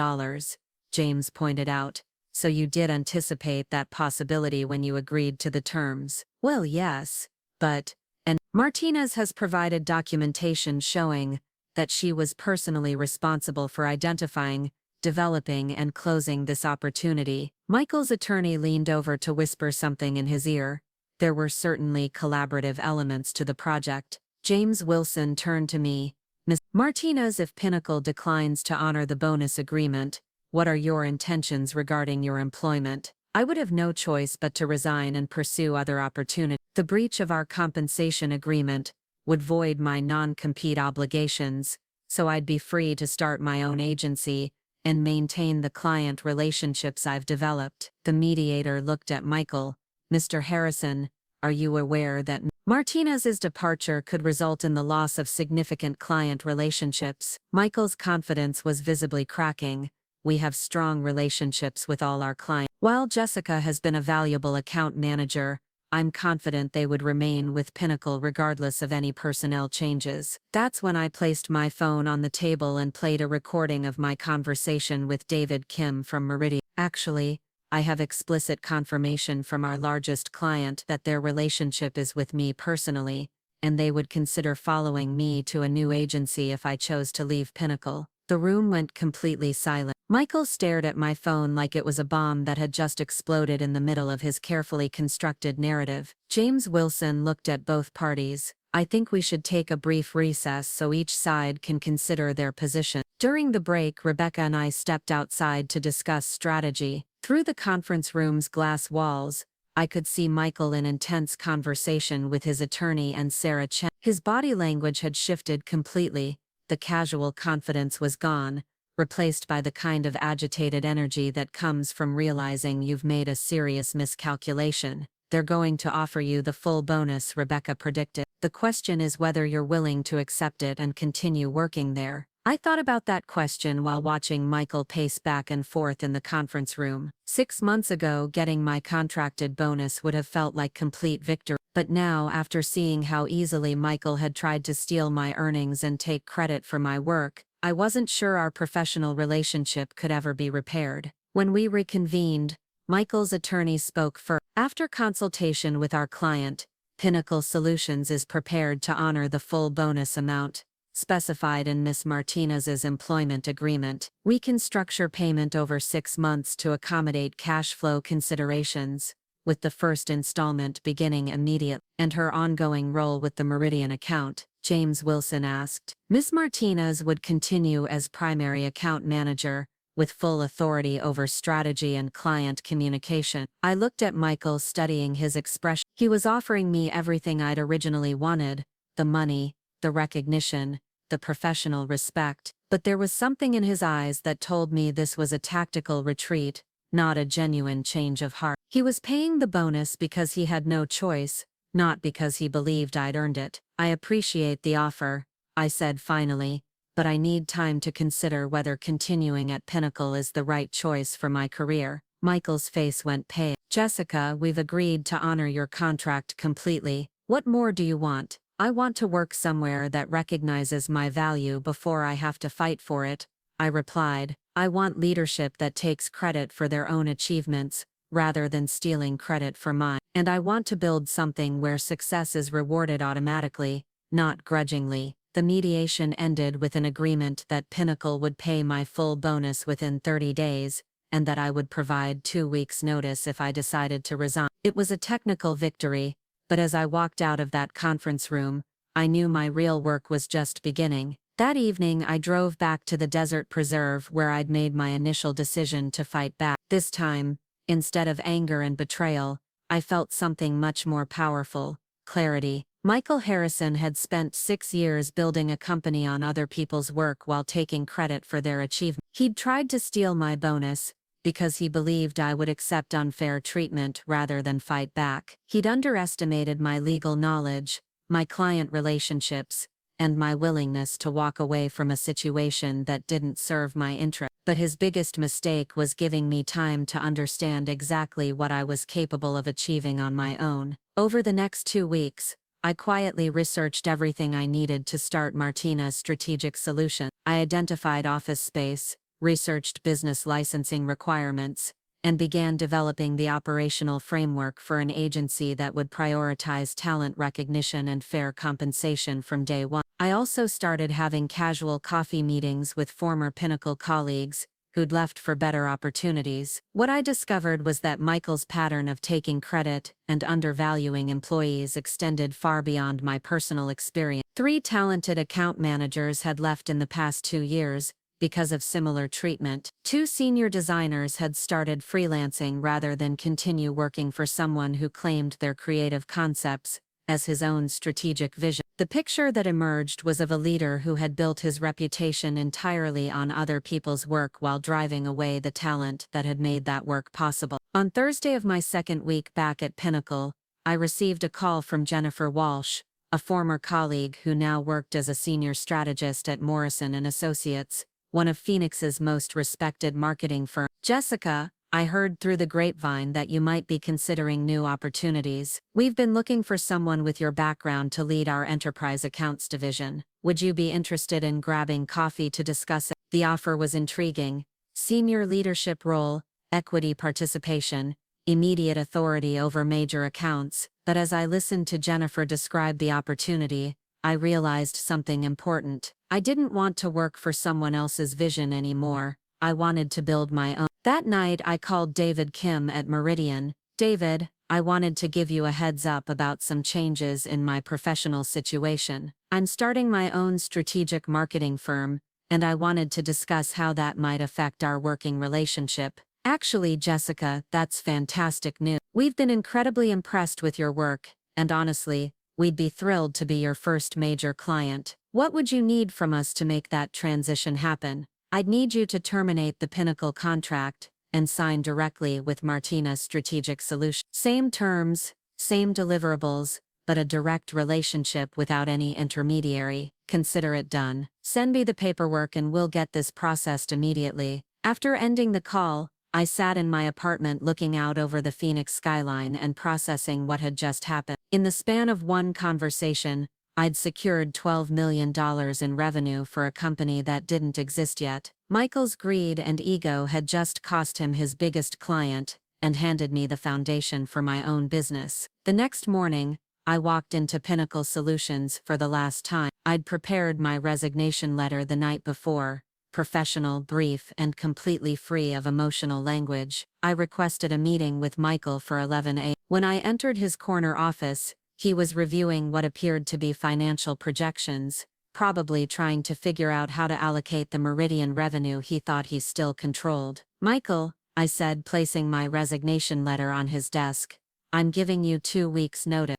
James pointed out. So you did anticipate that possibility when you agreed to the terms? Well, yes, but, and Martinez has provided documentation showing that she was personally responsible for identifying, developing, and closing this opportunity. Michael's attorney leaned over to whisper something in his ear. There were certainly collaborative elements to the project. James Wilson turned to me. Ms. Martinez, if Pinnacle declines to honor the bonus agreement, what are your intentions regarding your employment? I would have no choice but to resign and pursue other opportunities. The breach of our compensation agreement would void my non-compete obligations, so I'd be free to start my own agency and maintain the client relationships I've developed. The mediator looked at Michael. Mr. Harrison, are you aware that Martinez's departure could result in the loss of significant client relationships? Michael's confidence was visibly cracking. We have strong relationships with all our clients. While Jessica has been a valuable account manager, I'm confident they would remain with Pinnacle regardless of any personnel changes. That's when I placed my phone on the table and played a recording of my conversation with David Kim from Meridian. Actually, I have explicit confirmation from our largest client that their relationship is with me personally, and they would consider following me to a new agency if I chose to leave Pinnacle. The room went completely silent. Michael stared at my phone like it was a bomb that had just exploded in the middle of his carefully constructed narrative. James Wilson looked at both parties. I think we should take a brief recess so each side can consider their position. During the break, Rebecca and I stepped outside to discuss strategy. Through the conference room's glass walls, I could see Michael in intense conversation with his attorney and Sarah Chen. His body language had shifted completely. The casual confidence was gone, replaced by the kind of agitated energy that comes from realizing you've made a serious miscalculation. They're going to offer you the full bonus, Rebecca predicted. The question is whether you're willing to accept it and continue working there. I thought about that question while watching Michael pace back and forth in the conference room. 6 months ago, getting my contracted bonus would have felt like complete victory. But now, after seeing how easily Michael had tried to steal my earnings and take credit for my work, I wasn't sure our professional relationship could ever be repaired. When we reconvened, Michael's attorney spoke first. After consultation with our client, Pinnacle Solutions is prepared to honor the full bonus amount specified in Ms. Martinez's employment agreement. We can structure payment over 6 months to accommodate cash flow considerations, with the first installment beginning immediately. And her ongoing role with the Meridian account, James Wilson asked. Ms. Martinez would continue as primary account manager, with full authority over strategy and client communication. I looked at Michael, studying his expression. He was offering me everything I'd originally wanted: the money, the recognition, the professional respect, but there was something in his eyes that told me this was a tactical retreat, not a genuine change of heart. He was paying the bonus because he had no choice, not because he believed I'd earned it. I appreciate the offer, I said finally, but I need time to consider whether continuing at Pinnacle is the right choice for my career. Michael's face went pale. Jessica, we've agreed to honor your contract completely. What more do you want? I want to work somewhere that recognizes my value before I have to fight for it, I replied. I want leadership that takes credit for their own achievements, rather than stealing credit for mine. And I want to build something where success is rewarded automatically, not grudgingly. The mediation ended with an agreement that Pinnacle would pay my full bonus within 30 days, and that I would provide 2 weeks' notice if I decided to resign. It was a technical victory, but as I walked out of that conference room, I knew my real work was just beginning. That evening, I drove back to the desert preserve where I'd made my initial decision to fight back. This time, instead of anger and betrayal, I felt something much more powerful: clarity. Michael Harrison had spent 6 years building a company on other people's work while taking credit for their achievement. He'd tried to steal my bonus because he believed I would accept unfair treatment rather than fight back. He'd underestimated my legal knowledge, my client relationships, and my willingness to walk away from a situation that didn't serve my interest. But his biggest mistake was giving me time to understand exactly what I was capable of achieving on my own. Over the next 2 weeks, I quietly researched everything I needed to start Martinez Strategic Solutions. I identified office space, researched business licensing requirements, and began developing the operational framework for an agency that would prioritize talent recognition and fair compensation from day one. I also started having casual coffee meetings with former Pinnacle colleagues who'd left for better opportunities. What I discovered was that Michael's pattern of taking credit and undervaluing employees extended far beyond my personal experience. 3 talented account managers had left in the past 2 years because of similar treatment. 2 senior designers had started freelancing rather than continue working for someone who claimed their creative concepts as his own strategic vision. The picture that emerged was of a leader who had built his reputation entirely on other people's work while driving away the talent that had made that work possible. On Thursday of my second week back at Pinnacle, I received a call from Jennifer Walsh, a former colleague who now worked as a senior strategist at Morrison & Associates, one of Phoenix's most respected marketing firms. Jessica, I heard through the grapevine that you might be considering new opportunities. We've been looking for someone with your background to lead our enterprise accounts division. Would you be interested in grabbing coffee to discuss it? The offer was intriguing: senior leadership role, equity participation, immediate authority over major accounts. But as I listened to Jennifer describe the opportunity, I realized something important. I didn't want to work for someone else's vision anymore. I wanted to build my own. That night I called David Kim at Meridian. David, I wanted to give you a heads up about some changes in my professional situation. I'm starting my own strategic marketing firm, and I wanted to discuss how that might affect our working relationship. Actually, Jessica, that's fantastic news. We've been incredibly impressed with your work, and honestly, we'd be thrilled to be your first major client. What would you need from us to make that transition happen? I'd need you to terminate the Pinnacle contract and sign directly with Martinez Strategic Solutions. Same terms, same deliverables, but but a direct relationship without any intermediary. Consider it done. Send me the paperwork and we'll get this processed immediately. After ending the call, I sat in my apartment looking out over the Phoenix skyline and processing what had just happened. In the span of one conversation, I'd secured $12 million in revenue for a company that didn't exist yet. Michael's greed and ego had just cost him his biggest client and handed me the foundation for my own business. The next morning, I walked into Pinnacle Solutions for the last time. I'd prepared my resignation letter the night before, professional, brief, and completely free of emotional language. I requested a meeting with Michael for 11 a.m. When I entered his corner office, he was reviewing what appeared to be financial projections, probably trying to figure out how to allocate the Meridian revenue he thought he still controlled. "Michael," I said, placing my resignation letter on his desk, "I'm giving you 2 weeks' notice.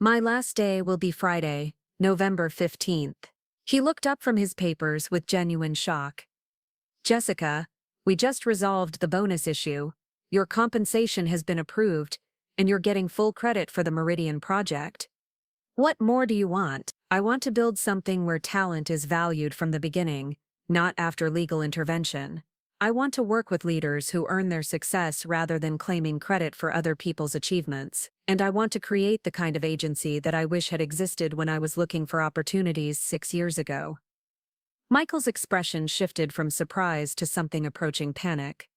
My last day will be Friday, November 15th. He looked up from his papers with genuine shock. "Jessica, we just resolved the bonus issue. Your compensation has been approved, and you're getting full credit for the Meridian project. What more do you want?" "I want to build something where talent is valued from the beginning, not after legal intervention. I want to work with leaders who earn their success rather than claiming credit for other people's achievements. And I want to create the kind of agency that I wish had existed when I was looking for opportunities 6 years ago." Michael's expression shifted from surprise to something approaching panic.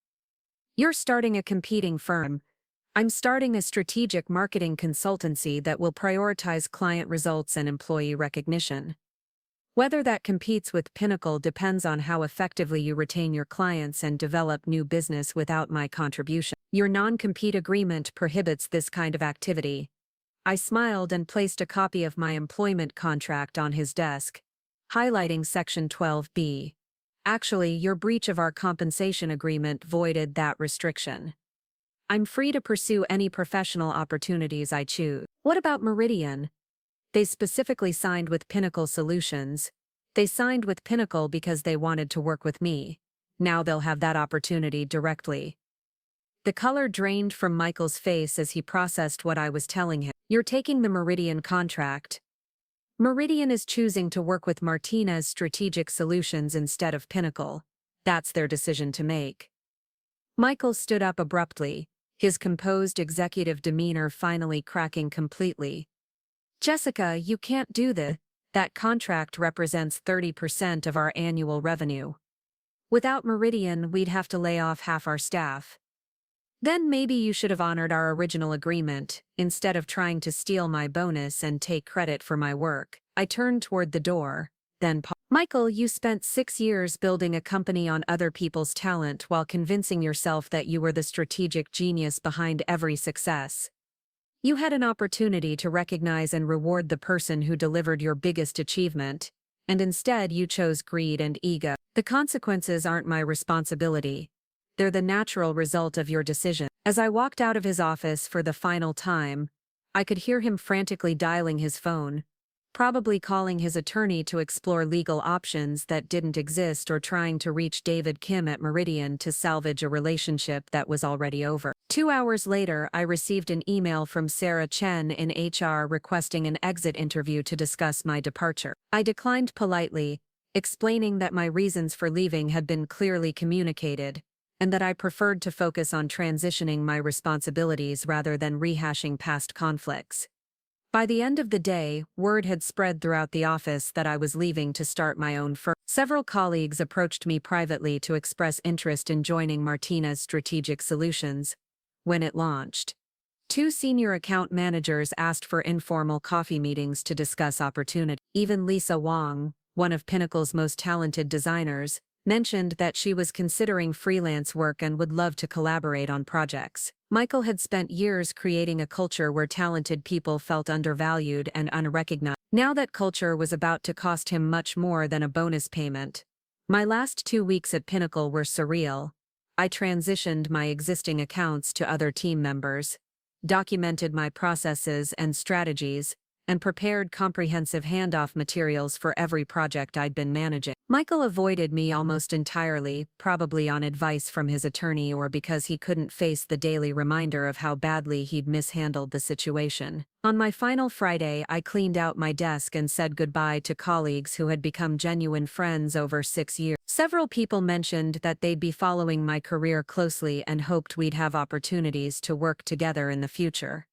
"You're starting a competing firm. I'm starting a strategic marketing consultancy that will prioritize client results and employee recognition. Whether that competes with Pinnacle depends on how effectively you retain your clients and develop new business without my contribution. Your non-compete agreement prohibits this kind of activity." I smiled and placed a copy of my employment contract on his desk, highlighting Section 12B. "Actually, your breach of our compensation agreement voided that restriction. I'm free to pursue any professional opportunities I choose." "What about Meridian?" "They specifically signed with Pinnacle Solutions. They signed with Pinnacle because they wanted to work with me. Now they'll have that opportunity directly." The color drained from Michael's face as he processed what I was telling him. "You're taking the Meridian contract. Meridian is choosing to work with Martinez Strategic Solutions instead of Pinnacle. That's their decision to make." Michael stood up abruptly, his composed executive demeanor finally cracking completely. "Jessica, you can't do this. That contract represents 30% of our annual revenue. Without Meridian, we'd have to lay off half our staff. Then maybe you should have honored our original agreement, instead of trying to steal my bonus and take credit for my work." I turned toward the door, then paused. "Michael, you spent 6 years building a company on other people's talent while convincing yourself that you were the strategic genius behind every success. You had an opportunity to recognize and reward the person who delivered your biggest achievement, and instead you chose greed and ego. The consequences aren't my responsibility. They're the natural result of your decision." As I walked out of his office for the final time, I could hear him frantically dialing his phone, probably calling his attorney to explore legal options that didn't exist or trying to reach David Kim at Meridian to salvage a relationship that was already over. 2 hours later, I received an email from Sarah Chen in HR requesting an exit interview to discuss my departure. I declined politely, explaining that my reasons for leaving had been clearly communicated, and that I preferred to focus on transitioning my responsibilities rather than rehashing past conflicts. By the end of the day, word had spread throughout the office that I was leaving to start my own firm. Several colleagues approached me privately to express interest in joining Martinez Strategic Solutions when it launched. 2 senior account managers asked for informal coffee meetings to discuss opportunity. Even Lisa Wong, one of Pinnacle's most talented designers, mentioned that she was considering freelance work and would love to collaborate on projects. Michael had spent years creating a culture where talented people felt undervalued and unrecognized. Now that culture was about to cost him much more than a bonus payment. My last 2 weeks at Pinnacle were surreal. I transitioned my existing accounts to other team members, documented my processes and strategies, and prepared comprehensive handoff materials for every project I'd been managing. Michael avoided me almost entirely, probably on advice from his attorney or because he couldn't face the daily reminder of how badly he'd mishandled the situation. On my final Friday, I cleaned out my desk and said goodbye to colleagues who had become genuine friends over 6 years. Several people mentioned that they'd be following my career closely and hoped we'd have opportunities to work together in the future.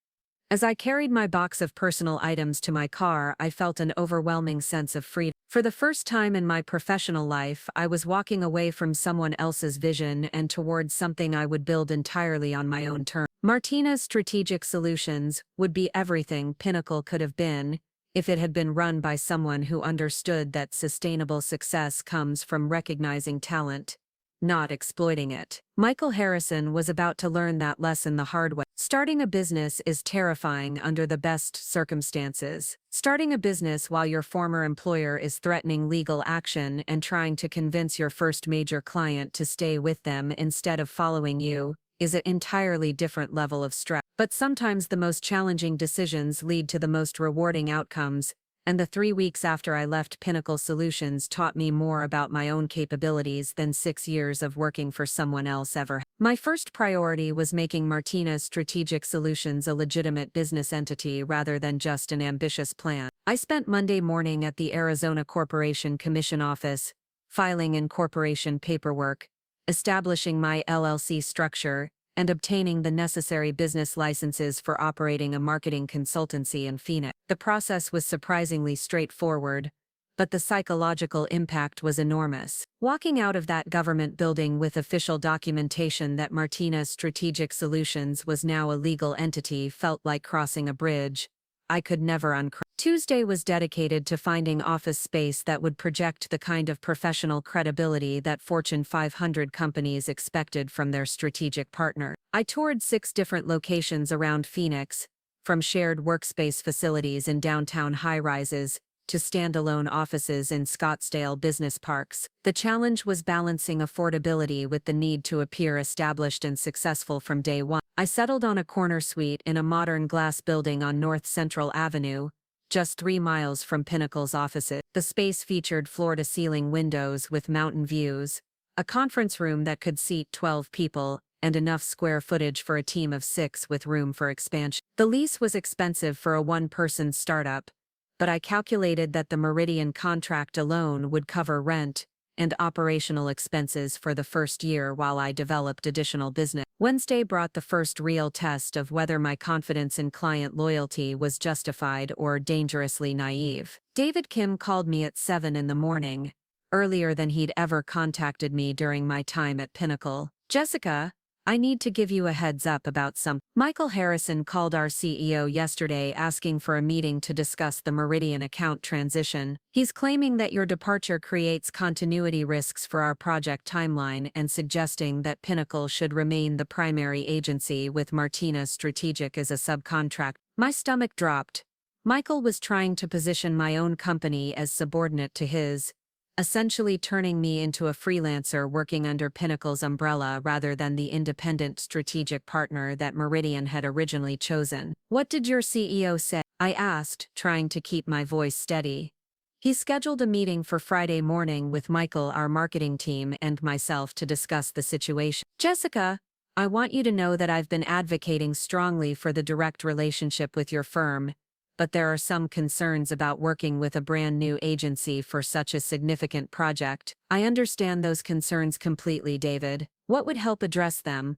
As I carried my box of personal items to my car, I felt an overwhelming sense of freedom. For the first time in my professional life, I was walking away from someone else's vision and towards something I would build entirely on my own terms. Martinez Strategic Solutions would be everything Pinnacle could have been if it had been run by someone who understood that sustainable success comes from recognizing talent, not exploiting it. Michael Harrison was about to learn that lesson the hard way. Starting a business is terrifying under the best circumstances. Starting a business while your former employer is threatening legal action and trying to convince your first major client to stay with them instead of following you is an entirely different level of stress. But sometimes the most challenging decisions lead to the most rewarding outcomes, and the 3 weeks after I left Pinnacle Solutions taught me more about my own capabilities than 6 years of working for someone else ever. My first priority was making Martinez Strategic Solutions a legitimate business entity rather than just an ambitious plan. I spent Monday morning at the Arizona Corporation Commission office, filing incorporation paperwork, establishing my LLC structure, and obtaining the necessary business licenses for operating a marketing consultancy in Phoenix. The process was surprisingly straightforward, but the psychological impact was enormous. Walking out of that government building with official documentation that Martinez Strategic Solutions was now a legal entity felt like crossing a bridge I could never uncross. Tuesday was dedicated to finding office space that would project the kind of professional credibility that Fortune 500 companies expected from their strategic partner. I toured 6 different locations around Phoenix, from shared workspace facilities in downtown high-rises to standalone offices in Scottsdale business parks. The challenge was balancing affordability with the need to appear established and successful from day one. I settled on a corner suite in a modern glass building on North Central Avenue, just 3 miles from Pinnacle's offices. The space featured floor-to-ceiling windows with mountain views, a conference room that could seat 12 people, and enough square footage for a team of 6 with room for expansion. The lease was expensive for a one-person startup, but I calculated that the Meridian contract alone would cover rent and operational expenses for the first year while I developed additional business. Wednesday brought the first real test of whether my confidence in client loyalty was justified or dangerously naive. David Kim called me at 7 in the morning, earlier than he'd ever contacted me during my time at Pinnacle. "Jessica, I need to give you a heads up about something." Michael Harrison called our CEO yesterday asking for a meeting to discuss the Meridian account transition. "He's claiming that your departure creates continuity risks for our project timeline and suggesting that Pinnacle should remain the primary agency with Martinez Strategic as a subcontract." My stomach dropped. Michael was trying to position my own company as subordinate to his, essentially turning me into a freelancer working under Pinnacle's umbrella rather than the independent strategic partner that Meridian had originally chosen. "What did your CEO say?" I asked, trying to keep my voice steady. He scheduled a meeting for Friday morning with Michael, our marketing team, and myself to discuss the situation. "Jessica, I want you to know that I've been advocating strongly for the direct relationship with your firm, but there are some concerns about working with a brand new agency for such a significant project." "I understand those concerns completely, David. What would help address them?"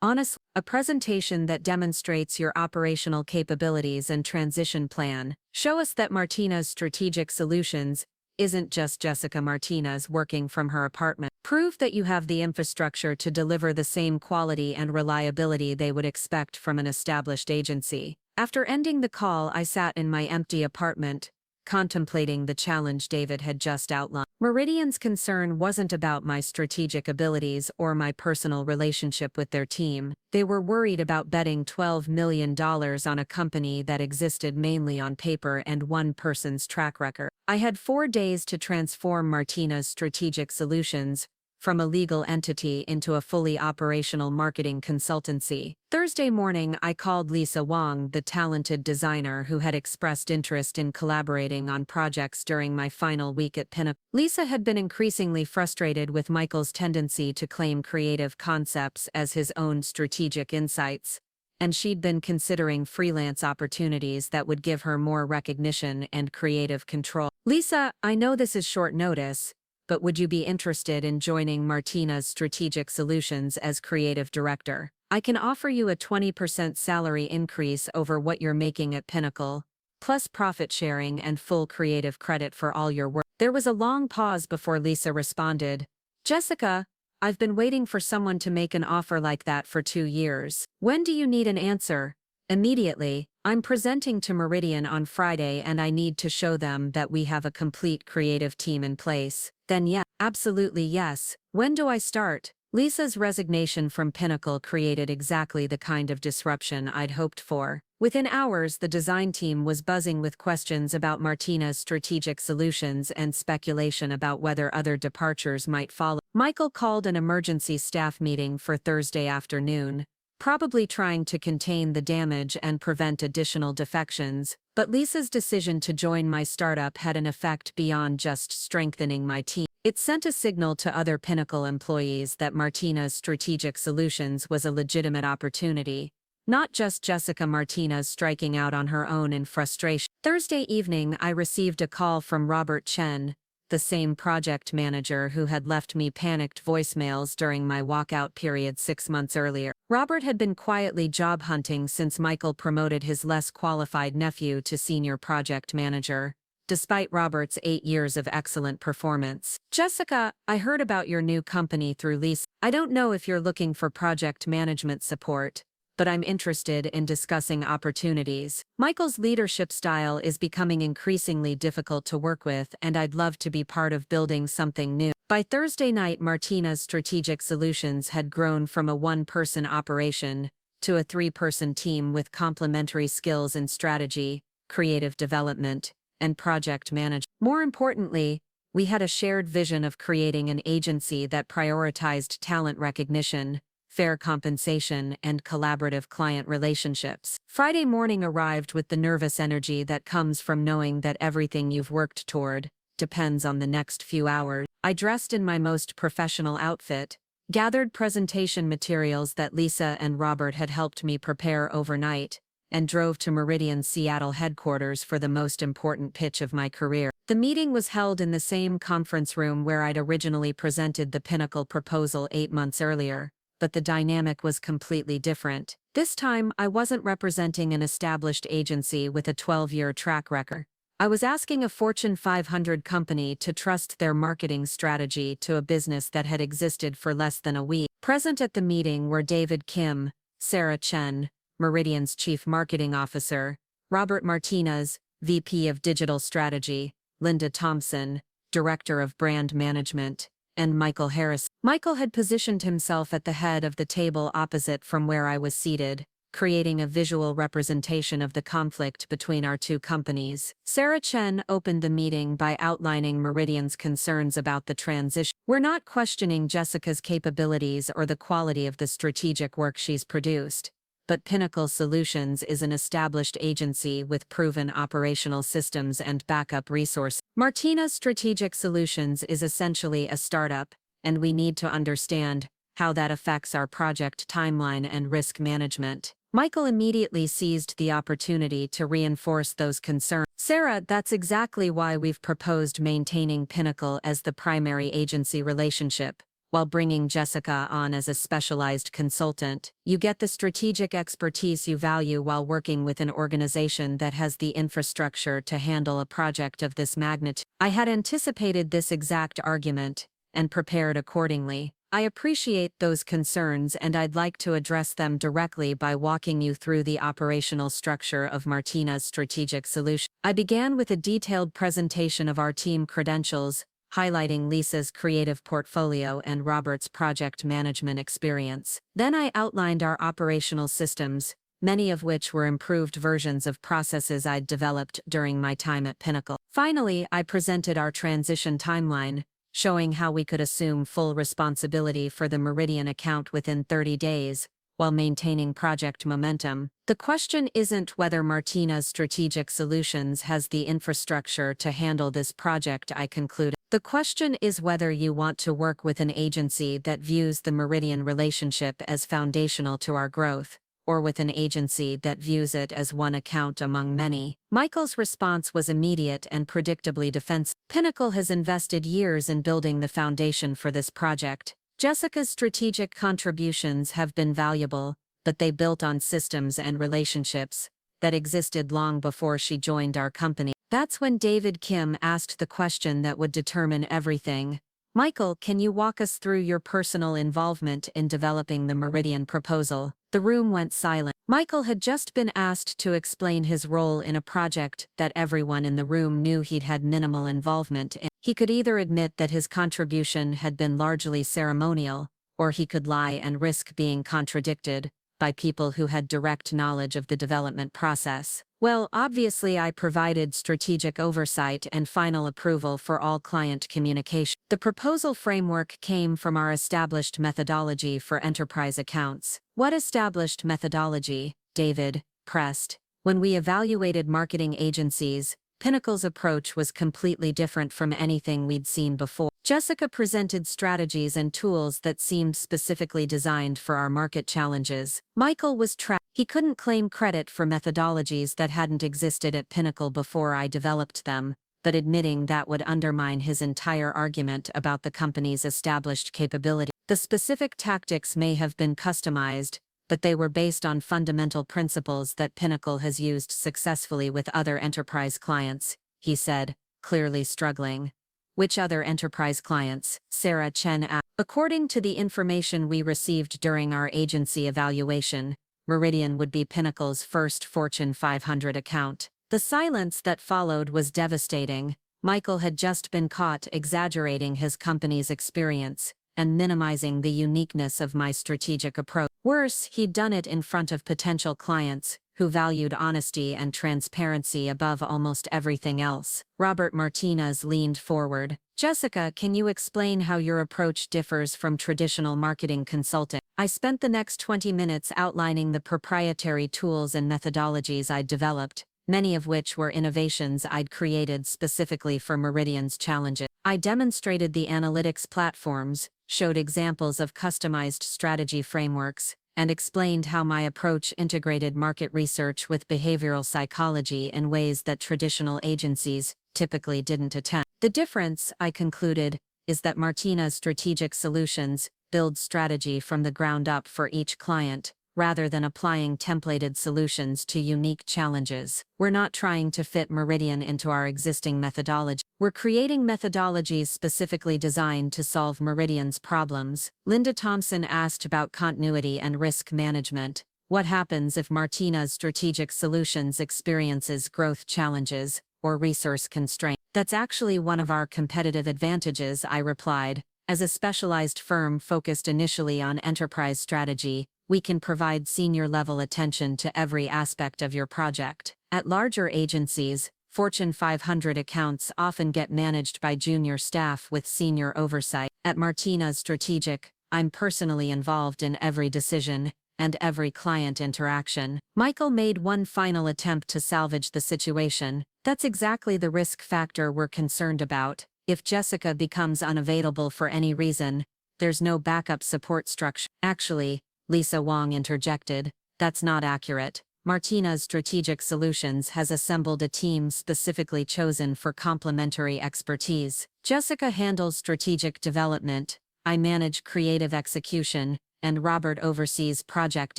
"Honestly, a presentation that demonstrates your operational capabilities and transition plan. Show us that Martinez Strategic Solutions isn't just Jessica Martinez working from her apartment. Prove that you have the infrastructure to deliver the same quality and reliability they would expect from an established agency." After ending the call, I sat in my empty apartment, contemplating the challenge David had just outlined. Meridian's concern wasn't about my strategic abilities or my personal relationship with their team. They were worried about betting $12 million on a company that existed mainly on paper and one person's track record. I had 4 days to transform Martinez Strategic Solutions from a legal entity into a fully operational marketing consultancy. Thursday morning, I called Lisa Wong, the talented designer who had expressed interest in collaborating on projects during my final week at Pinnacle. Lisa had been increasingly frustrated with Michael's tendency to claim creative concepts as his own strategic insights, and she'd been considering freelance opportunities that would give her more recognition and creative control. Lisa, I know this is short notice, but would you be interested in joining Martinez Strategic Solutions as creative director? I can offer you a 20% salary increase over what you're making at Pinnacle, plus profit sharing and full creative credit for all your work. There was a long pause before Lisa responded. Jessica, I've been waiting for someone to make an offer like that for 2 years. When do you need an answer? Immediately. I'm presenting to Meridian on Friday and I need to show them that we have a complete creative team in place. Then yeah, absolutely yes. When do I start? Lisa's resignation from Pinnacle created exactly the kind of disruption I'd hoped for. Within hours, the design team was buzzing with questions about Martinez Strategic Solutions and speculation about whether other departures might follow. Michael called an emergency staff meeting for Thursday afternoon, probably trying to contain the damage and prevent additional defections, but Lisa's decision to join my startup had an effect beyond just strengthening my team. It sent a signal to other Pinnacle employees that Martinez Strategic Solutions was a legitimate opportunity, not just Jessica Martinez striking out on her own in frustration. Thursday evening, I received a call from Robert Chen, the same project manager who had left me panicked voicemails during my walkout period 6 months earlier. Robert had been quietly job hunting since Michael promoted his less qualified nephew to senior project manager, despite Robert's 8 years of excellent performance. Jessica, I heard about your new company through Lisa. I don't know if you're looking for project management support, but I'm interested in discussing opportunities. Michael's leadership style is becoming increasingly difficult to work with, and I'd love to be part of building something new. By Thursday night, Martinez Strategic Solutions had grown from a one-person operation to a 3-person team with complementary skills in strategy, creative development, and project management. More importantly, we had a shared vision of creating an agency that prioritized talent recognition, fair compensation, and collaborative client relationships. Friday morning arrived with the nervous energy that comes from knowing that everything you've worked toward depends on the next few hours. I dressed in my most professional outfit, gathered presentation materials that Lisa and Robert had helped me prepare overnight, and drove to Meridian's Seattle headquarters for the most important pitch of my career. The meeting was held in the same conference room where I'd originally presented the Pinnacle proposal 8 months earlier, but the dynamic was completely different. This time, I wasn't representing an established agency with a 12-year track record. I was asking a Fortune 500 company to trust their marketing strategy to a business that had existed for less than a week. Present at the meeting were David Kim, Sarah Chen, Meridian's Chief Marketing Officer, Robert Martinez, VP of Digital Strategy, Linda Thompson, Director of Brand Management, and Michael Harris. Michael had positioned himself at the head of the table opposite from where I was seated, creating a visual representation of the conflict between our two companies. Sarah Chen opened the meeting by outlining Meridian's concerns about the transition. We're not questioning Jessica's capabilities or the quality of the strategic work she's produced, but Pinnacle Solutions is an established agency with proven operational systems and backup resources. Martinez Strategic Solutions is essentially a startup, and we need to understand how that affects our project timeline and risk management. Michael immediately seized the opportunity to reinforce those concerns. Sarah, that's exactly why we've proposed maintaining Pinnacle as the primary agency relationship, while bringing Jessica on as a specialized consultant. You get the strategic expertise you value while working with an organization that has the infrastructure to handle a project of this magnitude. I had anticipated this exact argument and prepared accordingly. I appreciate those concerns and I'd like to address them directly by walking you through the operational structure of Martinez Strategic Solutions. I began with a detailed presentation of our team credentials, highlighting Lisa's creative portfolio and Robert's project management experience. Then I outlined our operational systems, many of which were improved versions of processes I'd developed during my time at Pinnacle. Finally, I presented our transition timeline, showing how we could assume full responsibility for the Meridian account within 30 days, while maintaining project momentum. The question isn't whether Martinez Strategic Solutions has the infrastructure to handle this project, I concluded. The question is whether you want to work with an agency that views the Meridian relationship as foundational to our growth, or with an agency that views it as one account among many. Michael's response was immediate and predictably defensive. Pinnacle has invested years in building the foundation for this project. Jessica's strategic contributions have been valuable, but they built on systems and relationships that existed long before she joined our company. That's when David Kim asked the question that would determine everything. Michael, can you walk us through your personal involvement in developing the Meridian proposal? The room went silent. Michael had just been asked to explain his role in a project that everyone in the room knew he'd had minimal involvement in. He could either admit that his contribution had been largely ceremonial, or he could lie and risk being contradicted by people who had direct knowledge of the development process. Well, obviously I provided strategic oversight and final approval for all client communication. The proposal framework came from our established methodology for enterprise accounts. What established methodology? David pressed. When we evaluated marketing agencies, Pinnacle's approach was completely different from anything we'd seen before. Jessica presented strategies and tools that seemed specifically designed for our market challenges. Michael was trapped. He couldn't claim credit for methodologies that hadn't existed at Pinnacle before I developed them, but admitting that would undermine his entire argument about the company's established capability. The specific tactics may have been customized, but they were based on fundamental principles that Pinnacle has used successfully with other enterprise clients, he said, clearly struggling. Which other enterprise clients? Sarah Chen asked. According to the information we received during our agency evaluation, Meridian would be Pinnacle's first Fortune 500 account. The silence that followed was devastating. Michael had just been caught exaggerating his company's experience and minimizing the uniqueness of my strategic approach. Worse, he'd done it in front of potential clients who valued honesty and transparency above almost everything else. Robert Martinez leaned forward. Jessica, can you explain how your approach differs from traditional marketing consulting? I spent the next 20 minutes outlining the proprietary tools and methodologies I'd developed, many of which were innovations I'd created specifically for Meridian's challenges. I demonstrated the analytics platforms, showed examples of customized strategy frameworks, and explained how my approach integrated market research with behavioral psychology in ways that traditional agencies typically didn't attempt. The difference, I concluded, is that Martinez Strategic Solutions builds strategy from the ground up for each client, rather than applying templated solutions to unique challenges. We're not trying to fit Meridian into our existing methodology. We're creating methodologies specifically designed to solve Meridian's problems. Linda Thompson asked about continuity and risk management. What happens if Martinez Strategic Solutions experiences growth challenges or resource constraints? That's actually one of our competitive advantages, I replied. As a specialized firm focused initially on enterprise strategy, we can provide senior-level attention to every aspect of your project. At larger agencies, Fortune 500 accounts often get managed by junior staff with senior oversight. At Martinez Strategic, I'm personally involved in every decision and every client interaction. Michael made one final attempt to salvage the situation. That's exactly the risk factor we're concerned about. If Jessica becomes unavailable for any reason, there's no backup support structure. Actually, Lisa Wong interjected, that's not accurate. Martinez Strategic Solutions has assembled a team specifically chosen for complementary expertise. Jessica handles strategic development, I manage creative execution, and Robert oversees project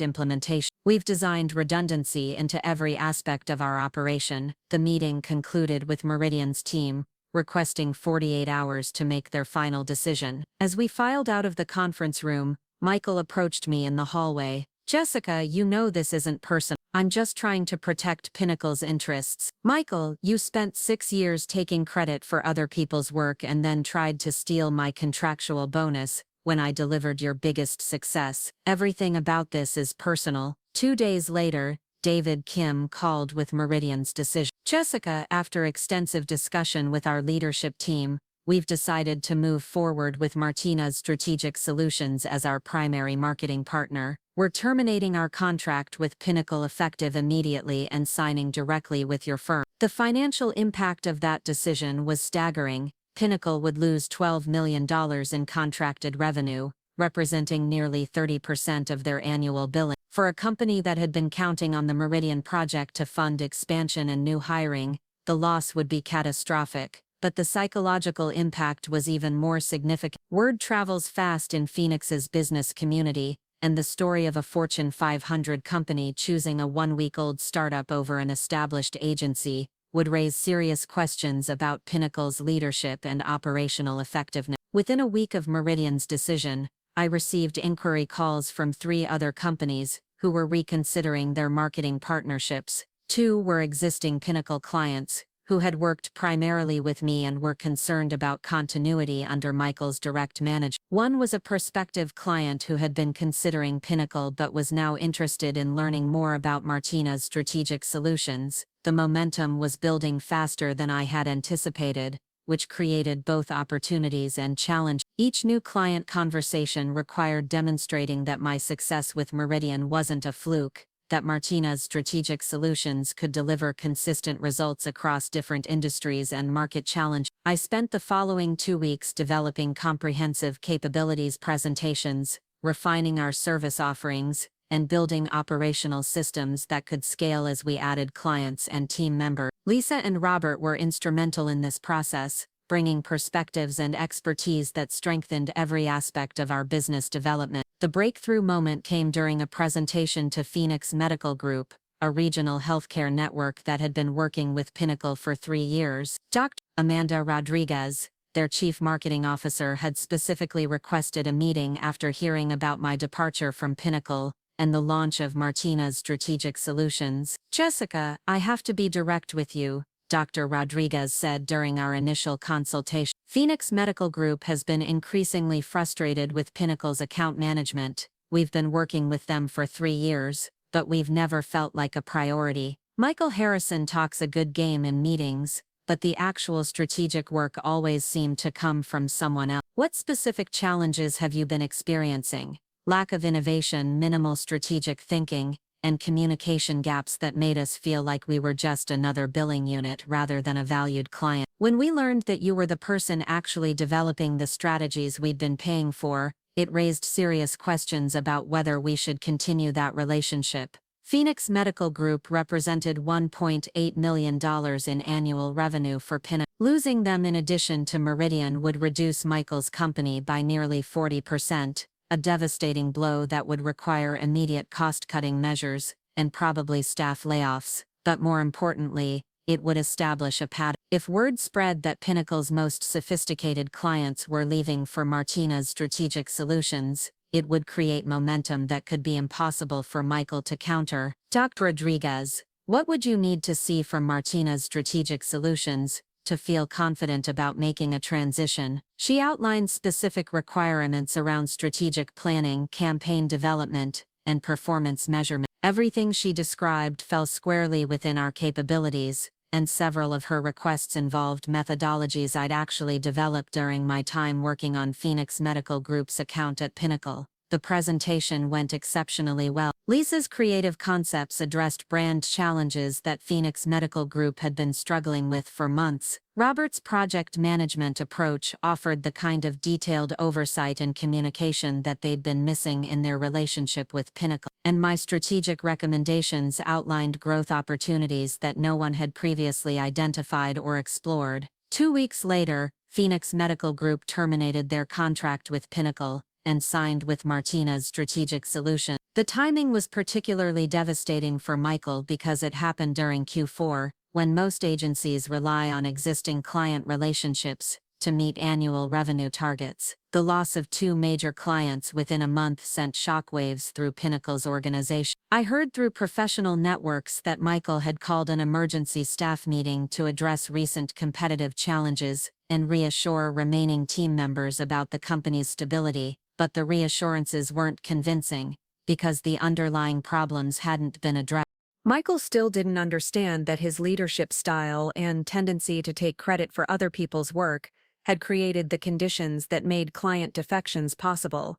implementation. We've designed redundancy into every aspect of our operation. The meeting concluded with Meridian's team requesting 48 hours to make their final decision. As we filed out of the conference room, Michael approached me in the hallway. Jessica, you know this isn't personal. I'm just trying to protect Pinnacle's interests. Michael, you spent 6 years taking credit for other people's work and then tried to steal my contractual bonus when I delivered your biggest success. Everything about this is personal. 2 days later, David Kim called with Meridian's decision. Jessica, after extensive discussion with our leadership team, we've decided to move forward with Martinez Strategic Solutions as our primary marketing partner. We're terminating our contract with Pinnacle effective immediately and signing directly with your firm. The financial impact of that decision was staggering. Pinnacle would lose $12 million in contracted revenue, representing nearly 30% of their annual billing. For a company that had been counting on the Meridian project to fund expansion and new hiring, the loss would be catastrophic. But the psychological impact was even more significant. Word travels fast in Phoenix's business community, and the story of a Fortune 500 company choosing a one-week-old startup over an established agency would raise serious questions about Pinnacle's leadership and operational effectiveness. Within a week of Meridian's decision, I received inquiry calls from 3 other companies who were reconsidering their marketing partnerships. 2 were existing Pinnacle clients who had worked primarily with me and were concerned about continuity under Michael's direct management. 1 was a prospective client who had been considering Pinnacle but was now interested in learning more about Martinez Strategic Solutions. The momentum was building faster than I had anticipated, which created both opportunities and challenges. Each new client conversation required demonstrating that my success with Meridian wasn't a fluke, that Martinez Strategic Solutions could deliver consistent results across different industries and market challenges. I spent the following 2 weeks developing comprehensive capabilities presentations, refining our service offerings, and building operational systems that could scale as we added clients and team members. Lisa and Robert were instrumental in this process, bringing perspectives and expertise that strengthened every aspect of our business development. The breakthrough moment came during a presentation to Phoenix Medical Group, a regional healthcare network that had been working with Pinnacle for 3 years. Dr. Amanda Rodriguez, their chief marketing officer, had specifically requested a meeting after hearing about my departure from Pinnacle and the launch of Martinez Strategic Solutions. "Jessica, I have to be direct with you," Dr. Rodriguez said during our initial consultation. "Phoenix Medical Group has been increasingly frustrated with Pinnacle's account management. We've been working with them for 3 years, but we've never felt like a priority. Michael Harrison talks a good game in meetings, but the actual strategic work always seemed to come from someone else. What specific challenges have you been experiencing? Lack of innovation, minimal strategic thinking, and communication gaps that made us feel like we were just another billing unit rather than a valued client. When we learned that you were the person actually developing the strategies we'd been paying for, it raised serious questions about whether we should continue that relationship." Phoenix Medical Group represented $1.8 million in annual revenue for Pinnacle. Losing them in addition to Meridian would reduce Michael's company by nearly 40%. A devastating blow that would require immediate cost-cutting measures, and probably staff layoffs, but more importantly, it would establish a pattern. If word spread that Pinnacle's most sophisticated clients were leaving for Martinez Strategic Solutions, it would create momentum that could be impossible for Michael to counter. Dr. Rodriguez, what would you need to see from Martinez Strategic Solutions to feel confident about making a transition? She outlined specific requirements around strategic planning, campaign development, and performance measurement. Everything she described fell squarely within our capabilities, and several of her requests involved methodologies I'd actually developed during my time working on Phoenix Medical Group's account at Pinnacle. The presentation went exceptionally well. Lisa's creative concepts addressed brand challenges that Phoenix Medical Group had been struggling with for months. Robert's project management approach offered the kind of detailed oversight and communication that they'd been missing in their relationship with Pinnacle. And my strategic recommendations outlined growth opportunities that no one had previously identified or explored. 2 weeks later, Phoenix Medical Group terminated their contract with Pinnacle and signed with Martinez Strategic Solutions. The timing was particularly devastating for Michael because it happened during Q4, when most agencies rely on existing client relationships to meet annual revenue targets. The loss of 2 major clients within a month sent shockwaves through Pinnacle's organization. I heard through professional networks that Michael had called an emergency staff meeting to address recent competitive challenges and reassure remaining team members about the company's stability. But the reassurances weren't convincing, because the underlying problems hadn't been addressed. Michael still didn't understand that his leadership style and tendency to take credit for other people's work had created the conditions that made client defections possible.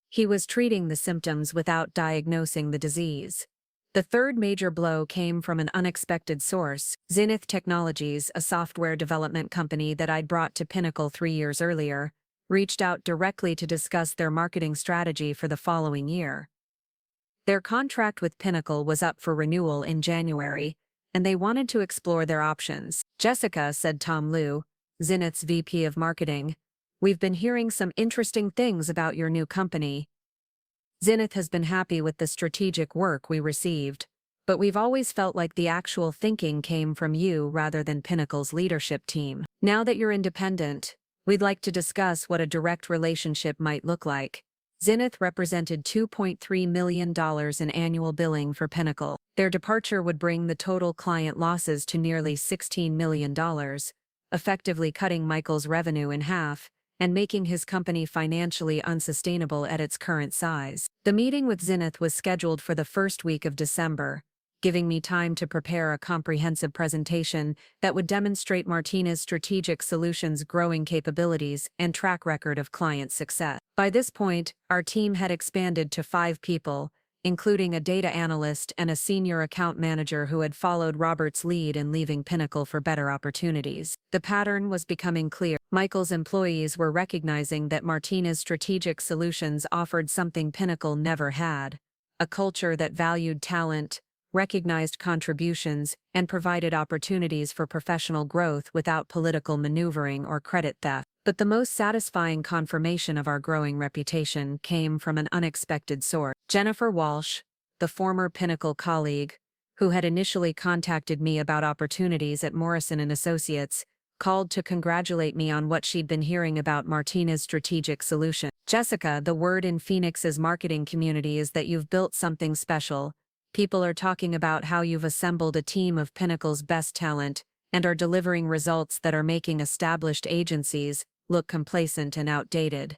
He was treating the symptoms without diagnosing the disease. The third major blow came from an unexpected source. Zenith Technologies, a software development company that I'd brought to Pinnacle 3 years earlier, reached out directly to discuss their marketing strategy for the following year. Their contract with Pinnacle was up for renewal in January, and they wanted to explore their options. "Jessica," said Tom Liu, Zenith's VP of Marketing, "we've been hearing some interesting things about your new company. Zenith has been happy with the strategic work we received, but we've always felt like the actual thinking came from you rather than Pinnacle's leadership team. Now that you're independent, we'd like to discuss what a direct relationship might look like." Zenith represented $2.3 million in annual billing for Pinnacle. Their departure would bring the total client losses to nearly $16 million, effectively cutting Michael's revenue in half and making his company financially unsustainable at its current size. The meeting with Zenith was scheduled for the first week of December, giving me time to prepare a comprehensive presentation that would demonstrate Martinez Strategic Solutions' growing capabilities and track record of client success. By this point, our team had expanded to 5 people, including a data analyst and a senior account manager who had followed Robert's lead in leaving Pinnacle for better opportunities. The pattern was becoming clear. Michael's employees were recognizing that Martinez Strategic Solutions offered something Pinnacle never had: a culture that valued talent, recognized contributions, and provided opportunities for professional growth without political maneuvering or credit theft. But the most satisfying confirmation of our growing reputation came from an unexpected source. Jennifer Walsh, the former Pinnacle colleague, who had initially contacted me about opportunities at Morrison & Associates, called to congratulate me on what she'd been hearing about Martinez Strategic Solutions. "Jessica, the word in Phoenix's marketing community is that you've built something special. People are talking about how you've assembled a team of Pinnacle's best talent and are delivering results that are making established agencies look complacent and outdated."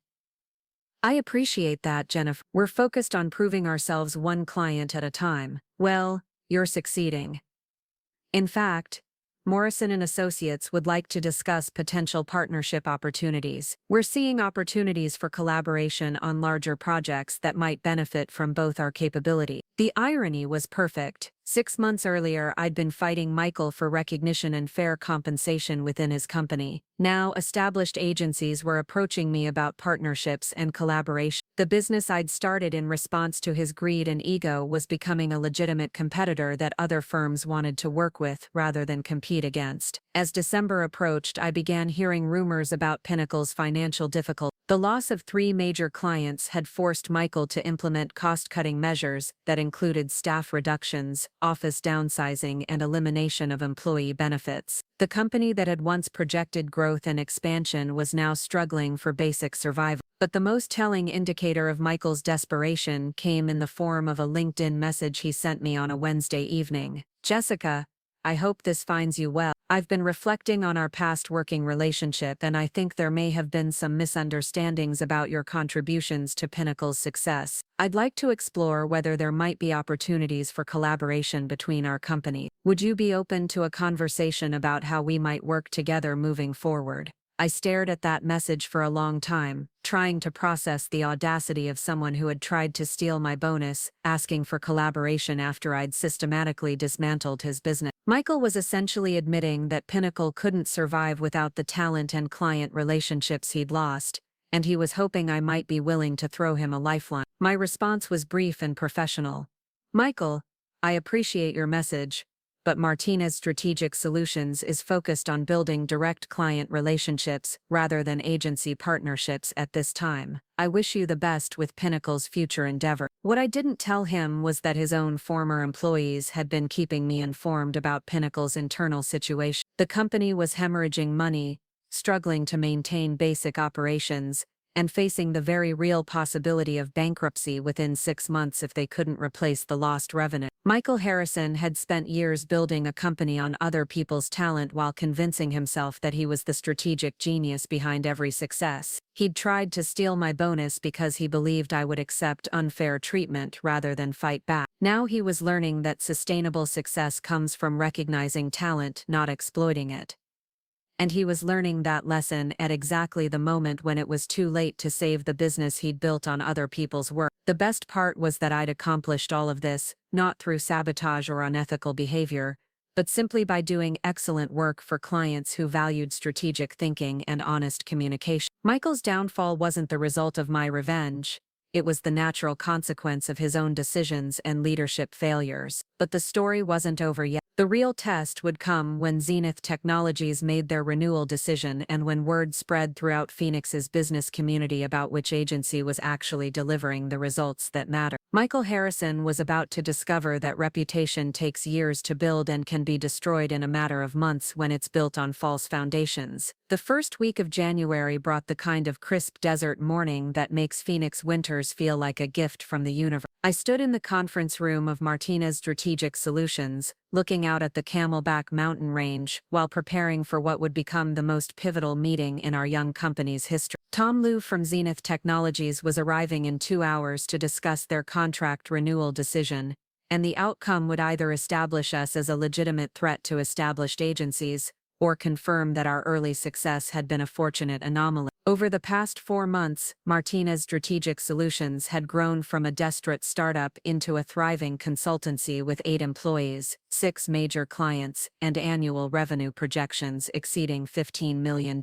"I appreciate that, Jennifer. We're focused on proving ourselves one client at a time." "Well, you're succeeding. In fact, Morrison & Associates would like to discuss potential partnership opportunities. We're seeing opportunities for collaboration on larger projects that might benefit from both our capability." The irony was perfect. 6 months earlier, I'd been fighting Michael for recognition and fair compensation within his company. Now, established agencies were approaching me about partnerships and collaboration. The business I'd started in response to his greed and ego was becoming a legitimate competitor that other firms wanted to work with rather than compete against. As December approached, I began hearing rumors about Pinnacle's financial difficulties. The loss of 3 major clients had forced Michael to implement cost-cutting measures that included staff reductions, office downsizing, and elimination of employee benefits. The company that had once projected growth and expansion was now struggling for basic survival. But the most telling indicator of Michael's desperation came in the form of a LinkedIn message he sent me on a Wednesday evening. "Jessica, I hope this finds you well. I've been reflecting on our past working relationship, and I think there may have been some misunderstandings about your contributions to Pinnacle's success. I'd like to explore whether there might be opportunities for collaboration between our companies. Would you be open to a conversation about how we might work together moving forward?" I stared at that message for a long time, trying to process the audacity of someone who had tried to steal my bonus, asking for collaboration after I'd systematically dismantled his business. Michael was essentially admitting that Pinnacle couldn't survive without the talent and client relationships he'd lost, and he was hoping I might be willing to throw him a lifeline. My response was brief and professional. "Michael, I appreciate your message, but Martinez Strategic Solutions is focused on building direct client relationships rather than agency partnerships at this time. I wish you the best with Pinnacle's future endeavor." What I didn't tell him was that his own former employees had been keeping me informed about Pinnacle's internal situation. The company was hemorrhaging money, struggling to maintain basic operations, and facing the very real possibility of bankruptcy within 6 months if they couldn't replace the lost revenue. Michael Harrison had spent years building a company on other people's talent while convincing himself that he was the strategic genius behind every success. He'd tried to steal my bonus because he believed I would accept unfair treatment rather than fight back. Now he was learning that sustainable success comes from recognizing talent, not exploiting it. And he was learning that lesson at exactly the moment when it was too late to save the business he'd built on other people's work. The best part was that I'd accomplished all of this, not through sabotage or unethical behavior, but simply by doing excellent work for clients who valued strategic thinking and honest communication. Michael's downfall wasn't the result of my revenge. It was the natural consequence of his own decisions and leadership failures. But the story wasn't over yet. The real test would come when Zenith Technologies made their renewal decision and when word spread throughout Phoenix's business community about which agency was actually delivering the results that matter. Michael Harrison was about to discover that reputation takes years to build and can be destroyed in a matter of months when it's built on false foundations. The first week of January brought the kind of crisp desert morning that makes Phoenix winters feel like a gift from the universe. I stood in the conference room of Martinez Strategic Solutions, looking out at the Camelback mountain range while preparing for what would become the most pivotal meeting in our young company's history. Tom Liu from Zenith Technologies was arriving in 2 hours to discuss their contract renewal decision, and the outcome would either establish us as a legitimate threat to established agencies, or confirm that our early success had been a fortunate anomaly. Over the past 4 months, Martinez Strategic Solutions had grown from a desperate startup into a thriving consultancy with 8 employees, 6 major clients, and annual revenue projections exceeding $15 million.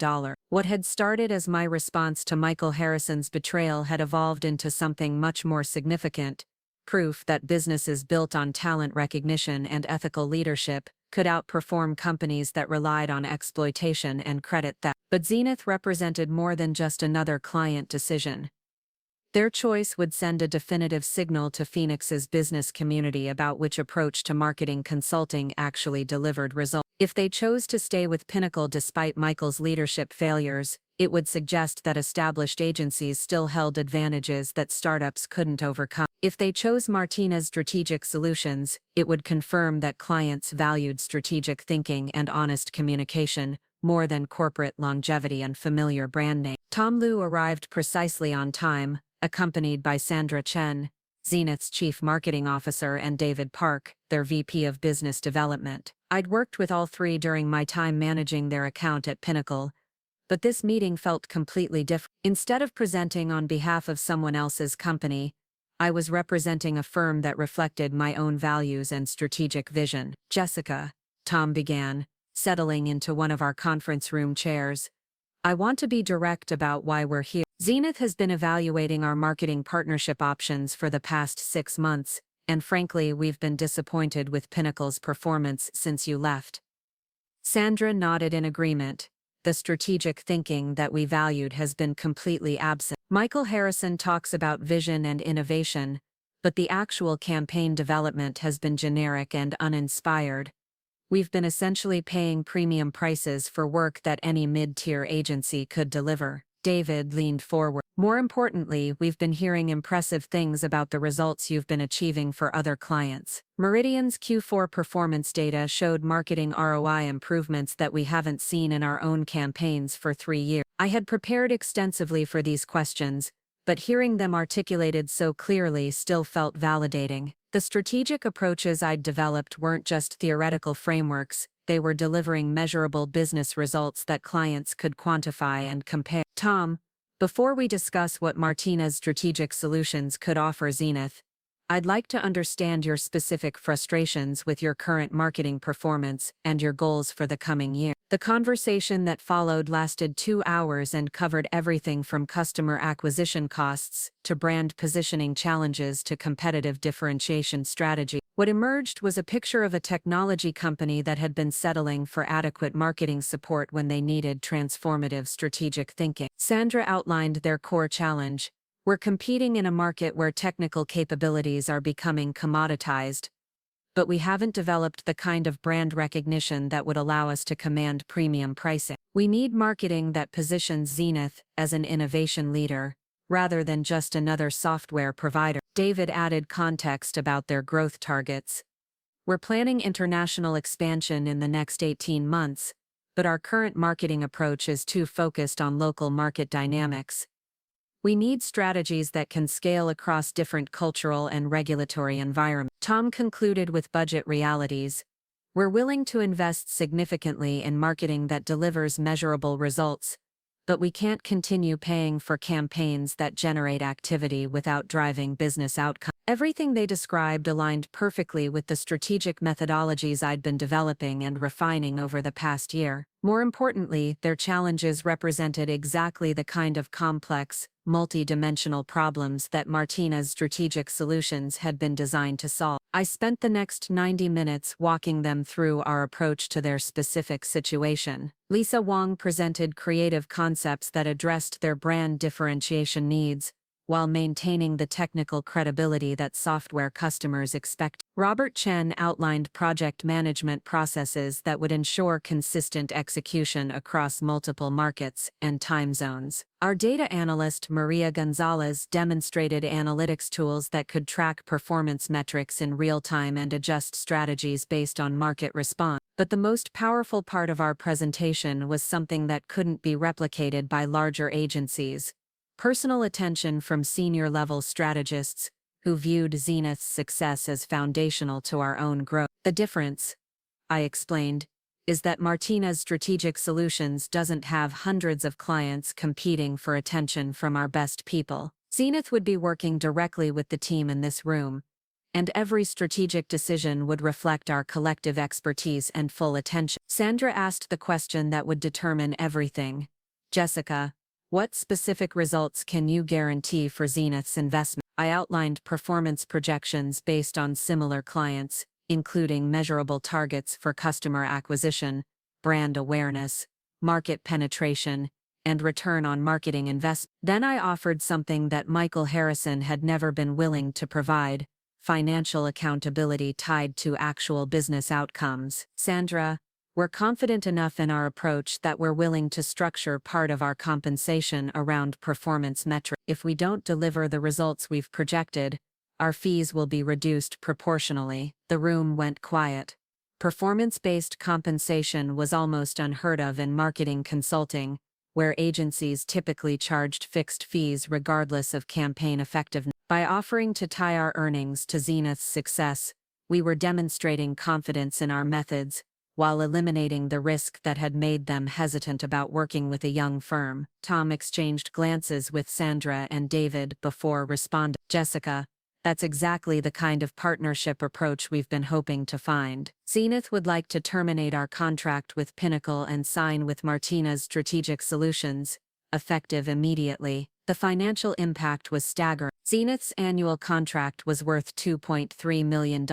What had started as my response to Michael Harrison's betrayal had evolved into something much more significant: proof that businesses built on talent recognition and ethical leadership could outperform companies that relied on exploitation and credit theft. But Zenith represented more than just another client decision. Their choice would send a definitive signal to Phoenix's business community about which approach to marketing consulting actually delivered results. If they chose to stay with Pinnacle despite Michael's leadership failures, it would suggest that established agencies still held advantages that startups couldn't overcome. If they chose Martinez Strategic Solutions, it would confirm that clients valued strategic thinking and honest communication more than corporate longevity and familiar brand name. Tom Liu arrived precisely on time, accompanied by Sandra Chen, Zenith's Chief Marketing Officer, and David Park, their VP of Business Development. I'd worked with all 3 during my time managing their account at Pinnacle, but this meeting felt completely different. Instead of presenting on behalf of someone else's company, I was representing a firm that reflected my own values and strategic vision. "Jessica," Tom began, settling into one of our conference room chairs, "I want to be direct about why we're here. Zenith has been evaluating our marketing partnership options for the past 6 months, and frankly, we've been disappointed with Pinnacle's performance since you left." Sandra nodded in agreement. The strategic thinking that we valued has been completely absent. Michael Harrison talks about vision and innovation, but the actual campaign development has been generic and uninspired. We've been essentially paying premium prices for work that any mid-tier agency could deliver. David leaned forward. "More importantly, we've been hearing impressive things about the results you've been achieving for other clients. Meridian's Q4 performance data showed marketing ROI improvements that we haven't seen in our own campaigns for 3 years." I had prepared extensively for these questions, but hearing them articulated so clearly still felt validating. The strategic approaches I'd developed weren't just theoretical frameworks, they were delivering measurable business results that clients could quantify and compare. "Tom, before we discuss what Martinez Strategic Solutions could offer Zenith, I'd like to understand your specific frustrations with your current marketing performance and your goals for the coming year." The conversation that followed lasted 2 hours and covered everything from customer acquisition costs to brand positioning challenges to competitive differentiation strategy. What emerged was a picture of a technology company that had been settling for adequate marketing support when they needed transformative strategic thinking. Sandra outlined their core challenge: "We're competing in a market where technical capabilities are becoming commoditized, but we haven't developed the kind of brand recognition that would allow us to command premium pricing. We need marketing that positions Zenith as an innovation leader, rather than just another software provider." David added context about their growth targets. "We're planning international expansion in the next 18 months, but our current marketing approach is too focused on local market dynamics. We need strategies that can scale across different cultural and regulatory environments." Tom concluded with budget realities. We're willing to invest significantly in marketing that delivers measurable results, but we can't continue paying for campaigns that generate activity without driving business outcomes. Everything they described aligned perfectly with the strategic methodologies I'd been developing and refining over the past year. More importantly, their challenges represented exactly the kind of complex, multi-dimensional problems that Martinez Strategic Solutions had been designed to solve. I spent the next 90 minutes walking them through our approach to their specific situation. Lisa Wong presented creative concepts that addressed their brand differentiation needs, while maintaining the technical credibility that software customers expect. Robert Chen outlined project management processes that would ensure consistent execution across multiple markets and time zones. Our data analyst Maria Gonzalez demonstrated analytics tools that could track performance metrics in real time and adjust strategies based on market response. But the most powerful part of our presentation was something that couldn't be replicated by larger agencies: personal attention from senior-level strategists who viewed Zenith's success as foundational to our own growth. The difference, I explained, is that Martinez Strategic Solutions doesn't have hundreds of clients competing for attention from our best people. Zenith would be working directly with the team in this room, and every strategic decision would reflect our collective expertise and full attention. Sandra asked the question that would determine everything. Jessica, what specific results can you guarantee for Zenith's investment? I outlined performance projections based on similar clients, including measurable targets for customer acquisition, brand awareness, market penetration, and return on marketing investment. Then I offered something that Michael Harrison had never been willing to provide: financial accountability tied to actual business outcomes. Sandra, we're confident enough in our approach that we're willing to structure part of our compensation around performance metrics. If we don't deliver the results we've projected, our fees will be reduced proportionally. The room went quiet. Performance-based compensation was almost unheard of in marketing consulting, where agencies typically charged fixed fees regardless of campaign effectiveness. By offering to tie our earnings to Zenith's success, we were demonstrating confidence in our methods, while eliminating the risk that had made them hesitant about working with a young firm. Tom exchanged glances with Sandra and David before responding. Jessica, that's exactly the kind of partnership approach we've been hoping to find. Zenith would like to terminate our contract with Pinnacle and sign with Martinez Strategic Solutions, effective immediately. The financial impact was staggering. Zenith's annual contract was worth $2.3 million,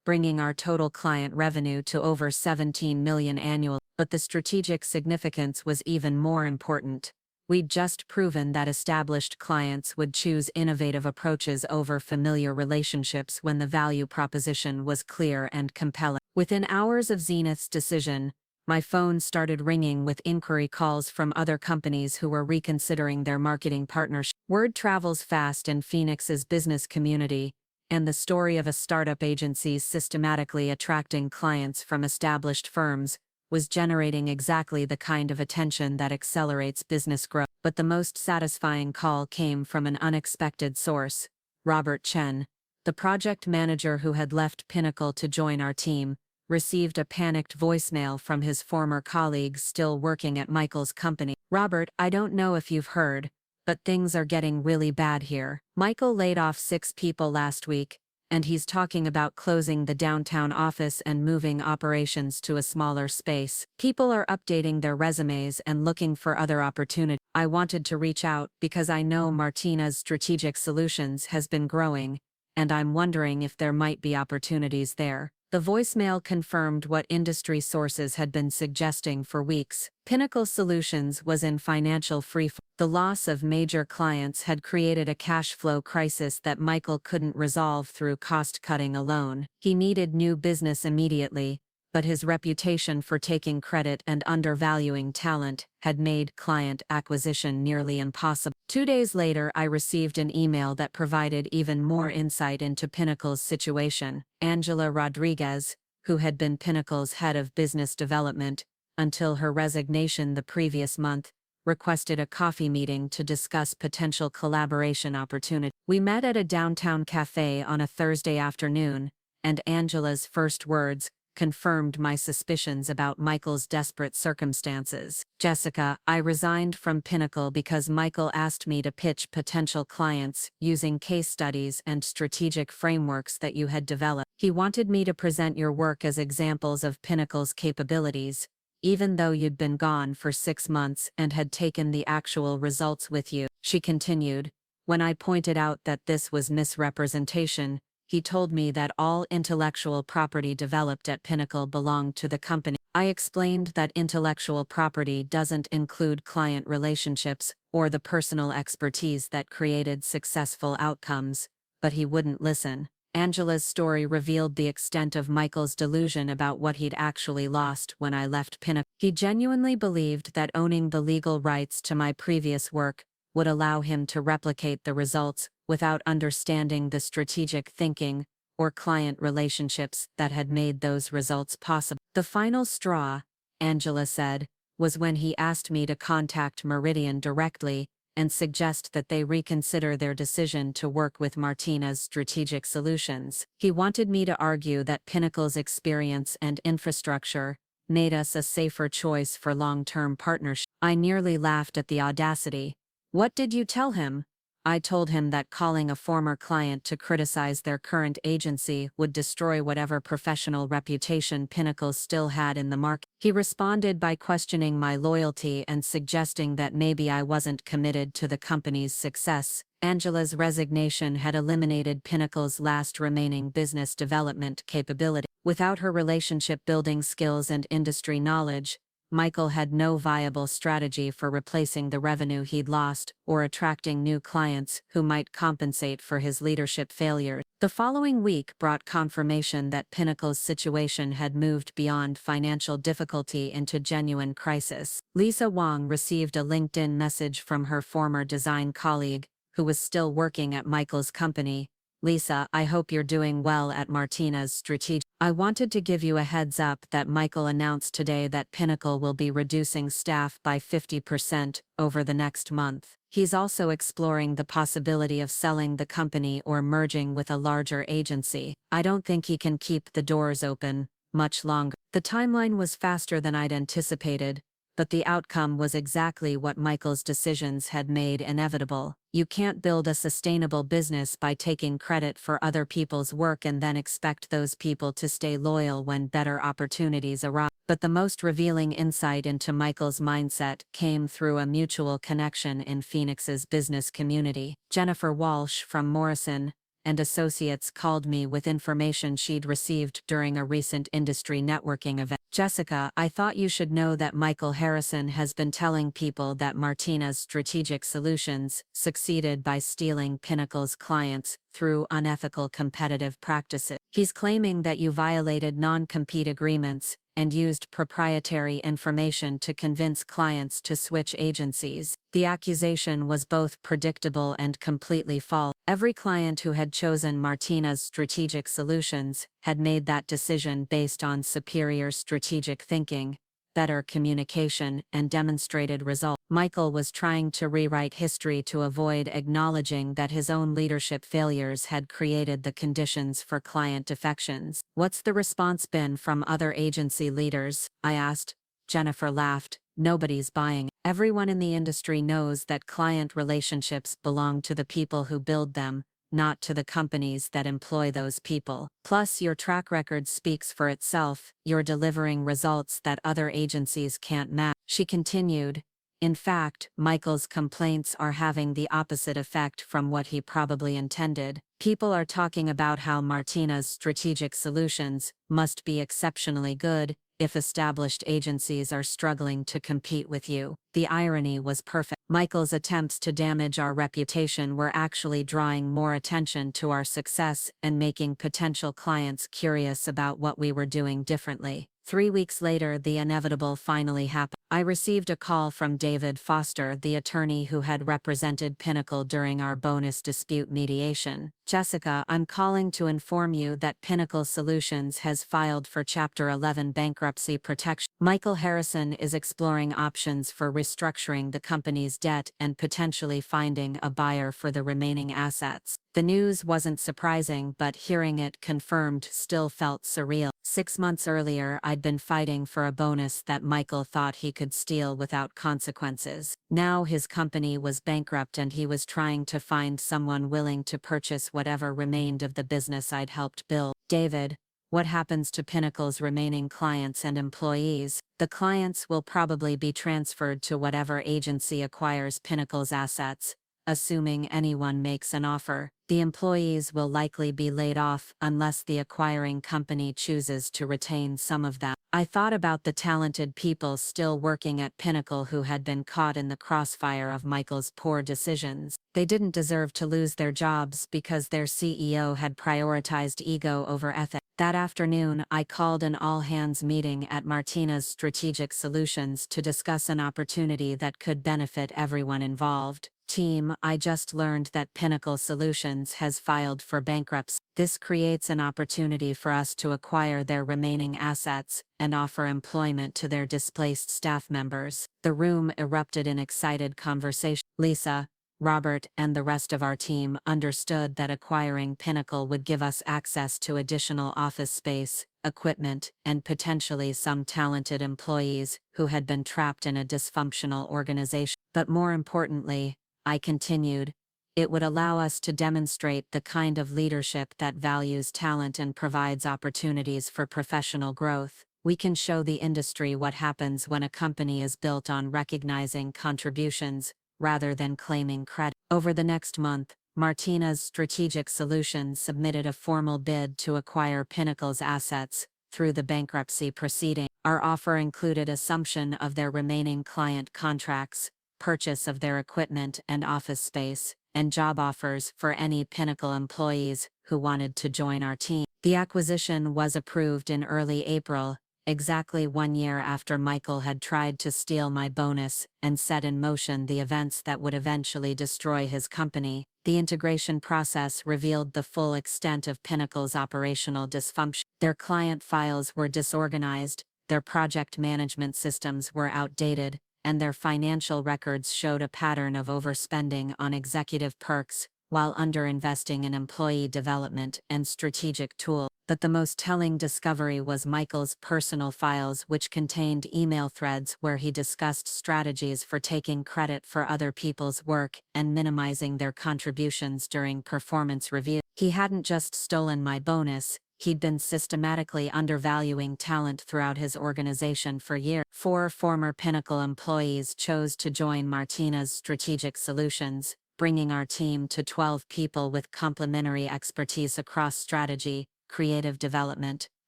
bringing our total client revenue to over $17 million annually. But the strategic significance was even more important. We'd just proven that established clients would choose innovative approaches over familiar relationships when the value proposition was clear and compelling. Within hours of Zenith's decision, my phone started ringing with inquiry calls from other companies who were reconsidering their marketing partnership. Word travels fast in Phoenix's business community, and the story of a startup agency systematically attracting clients from established firms was generating exactly the kind of attention that accelerates business growth. But the most satisfying call came from an unexpected source: Robert Chen, the project manager who had left Pinnacle to join our team, received a panicked voicemail from his former colleagues still working at Michael's company. "Robert, I don't know if you've heard, but things are getting really bad here. Michael laid off 6 people last week, and he's talking about closing the downtown office and moving operations to a smaller space. People are updating their resumes and looking for other opportunities. I wanted to reach out because I know Martinez Strategic Solutions has been growing, and I'm wondering if there might be opportunities there." The voicemail confirmed what industry sources had been suggesting for weeks. Pinnacle Solutions was in financial freefall. The loss of major clients had created a cash flow crisis that Michael couldn't resolve through cost-cutting alone. He needed new business immediately, but his reputation for taking credit and undervaluing talent had made client acquisition nearly impossible. 2 days later, I received an email that provided even more insight into Pinnacle's situation. Angela Rodriguez, who had been Pinnacle's head of business development until her resignation the previous month, requested a coffee meeting to discuss potential collaboration opportunities. We met at a downtown cafe on a Thursday afternoon, and Angela's first words, confirmed my suspicions about Michael's desperate circumstances. Jessica, I resigned from Pinnacle because Michael asked me to pitch potential clients using case studies and strategic frameworks that you had developed. He wanted me to present your work as examples of Pinnacle's capabilities, even though you'd been gone for 6 months and had taken the actual results with you. She continued, when I pointed out that this was misrepresentation, he told me that all intellectual property developed at Pinnacle belonged to the company. I explained that intellectual property doesn't include client relationships or the personal expertise that created successful outcomes, but he wouldn't listen. Angela's story revealed the extent of Michael's delusion about what he'd actually lost when I left Pinnacle. He genuinely believed that owning the legal rights to my previous work would allow him to replicate the results without understanding the strategic thinking or client relationships that had made those results possible. The final straw, Angela said, was when he asked me to contact Meridian directly and suggest that they reconsider their decision to work with Martinez Strategic Solutions. He wanted me to argue that Pinnacle's experience and infrastructure made us a safer choice for long-term partnership. I nearly laughed at the audacity. What did you tell him? I told him that calling a former client to criticize their current agency would destroy whatever professional reputation Pinnacle still had in the market. He responded by questioning my loyalty and suggesting that maybe I wasn't committed to the company's success. Angela's resignation had eliminated Pinnacle's last remaining business development capability. Without her relationship-building skills and industry knowledge, Michael had no viable strategy for replacing the revenue he'd lost or attracting new clients who might compensate for his leadership failures. The following week brought confirmation that Pinnacle's situation had moved beyond financial difficulty into genuine crisis. Lisa Wong received a LinkedIn message from her former design colleague, who was still working at Michael's company. Lisa, I hope you're doing well at Martinez Strategic. I wanted to give you a heads up that Michael announced today that Pinnacle will be reducing staff by 50% over the next month. He's also exploring the possibility of selling the company or merging with a larger agency. I don't think he can keep the doors open much longer. The timeline was faster than I'd anticipated, but the outcome was exactly what Michael's decisions had made inevitable. You can't build a sustainable business by taking credit for other people's work and then expect those people to stay loyal when better opportunities arise. But the most revealing insight into Michael's mindset came through a mutual connection in Phoenix's business community. Jennifer Walsh from Morrison and Associates called me with information she'd received during a recent industry networking event. Jessica, I thought you should know that Michael Harrison has been telling people that Martinez Strategic Solutions succeeded by stealing Pinnacle's clients through unethical competitive practices. He's claiming that you violated non-compete agreements and used proprietary information to convince clients to switch agencies. The accusation was both predictable and completely false. Every client who had chosen Martinez Strategic Solutions had made that decision based on superior strategic thinking, better communication, and demonstrated results. Michael was trying to rewrite history to avoid acknowledging that his own leadership failures had created the conditions for client defections. What's the response been from other agency leaders? I asked. Jennifer laughed. Nobody's buying. Everyone in the industry knows that client relationships belong to the people who build them, not to the companies that employ those people. Plus, your track record speaks for itself. You're delivering results that other agencies can't match. She continued. In fact, Michael's complaints are having the opposite effect from what he probably intended. People are talking about how Martinez Strategic Solutions must be exceptionally good if established agencies are struggling to compete with you. The irony was perfect. Michael's attempts to damage our reputation were actually drawing more attention to our success and making potential clients curious about what we were doing differently. 3 weeks later, the inevitable finally happened. I received a call from David Foster, the attorney who had represented Pinnacle during our bonus dispute mediation. Jessica, I'm calling to inform you that Pinnacle Solutions has filed for Chapter 11 bankruptcy protection. Michael Harrison is exploring options for restructuring the company's debt and potentially finding a buyer for the remaining assets. The news wasn't surprising, but hearing it confirmed still felt surreal. 6 months earlier, I'd been fighting for a bonus that Michael thought he could steal without consequences. Now his company was bankrupt and he was trying to find someone willing to purchase whatever remained of the business I'd helped build. David, what happens to Pinnacle's remaining clients and employees? The clients will probably be transferred to whatever agency acquires Pinnacle's assets, assuming anyone makes an offer. The employees will likely be laid off unless the acquiring company chooses to retain some of them. I thought about the talented people still working at Pinnacle who had been caught in the crossfire of Michael's poor decisions. They didn't deserve to lose their jobs because their CEO had prioritized ego over ethics. That afternoon, I called an all-hands meeting at Martinez Strategic Solutions to discuss an opportunity that could benefit everyone involved. Team, I just learned that Pinnacle Solutions has filed for bankruptcy. This creates an opportunity for us to acquire their remaining assets and offer employment to their displaced staff members. The room erupted in excited conversation. Lisa, Robert, and the rest of our team understood that acquiring Pinnacle would give us access to additional office space, equipment, and potentially some talented employees who had been trapped in a dysfunctional organization. But more importantly, I continued, it would allow us to demonstrate the kind of leadership that values talent and provides opportunities for professional growth. We can show the industry what happens when a company is built on recognizing contributions rather than claiming credit. Over the next month, Martinez Strategic Solutions submitted a formal bid to acquire Pinnacle's assets through the bankruptcy proceeding. Our offer included assumption of their remaining client contracts, purchase of their equipment and office space, and job offers for any Pinnacle employees who wanted to join our team. The acquisition was approved in early April, exactly 1 year after Michael had tried to steal my bonus and set in motion the events that would eventually destroy his company. The integration process revealed the full extent of Pinnacle's operational dysfunction. Their client files were disorganized, their project management systems were outdated, and their financial records showed a pattern of overspending on executive perks while underinvesting in employee development and strategic tools. But the most telling discovery was Michael's personal files, which contained email threads where he discussed strategies for taking credit for other people's work and minimizing their contributions during performance review. He hadn't just stolen my bonus, he'd been systematically undervaluing talent throughout his organization for years. 4 former Pinnacle employees chose to join Martinez Strategic Solutions, bringing our team to 12 people with complementary expertise across strategy, creative development,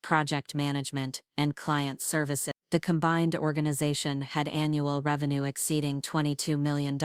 project management, and client services. The combined organization had annual revenue exceeding $22 million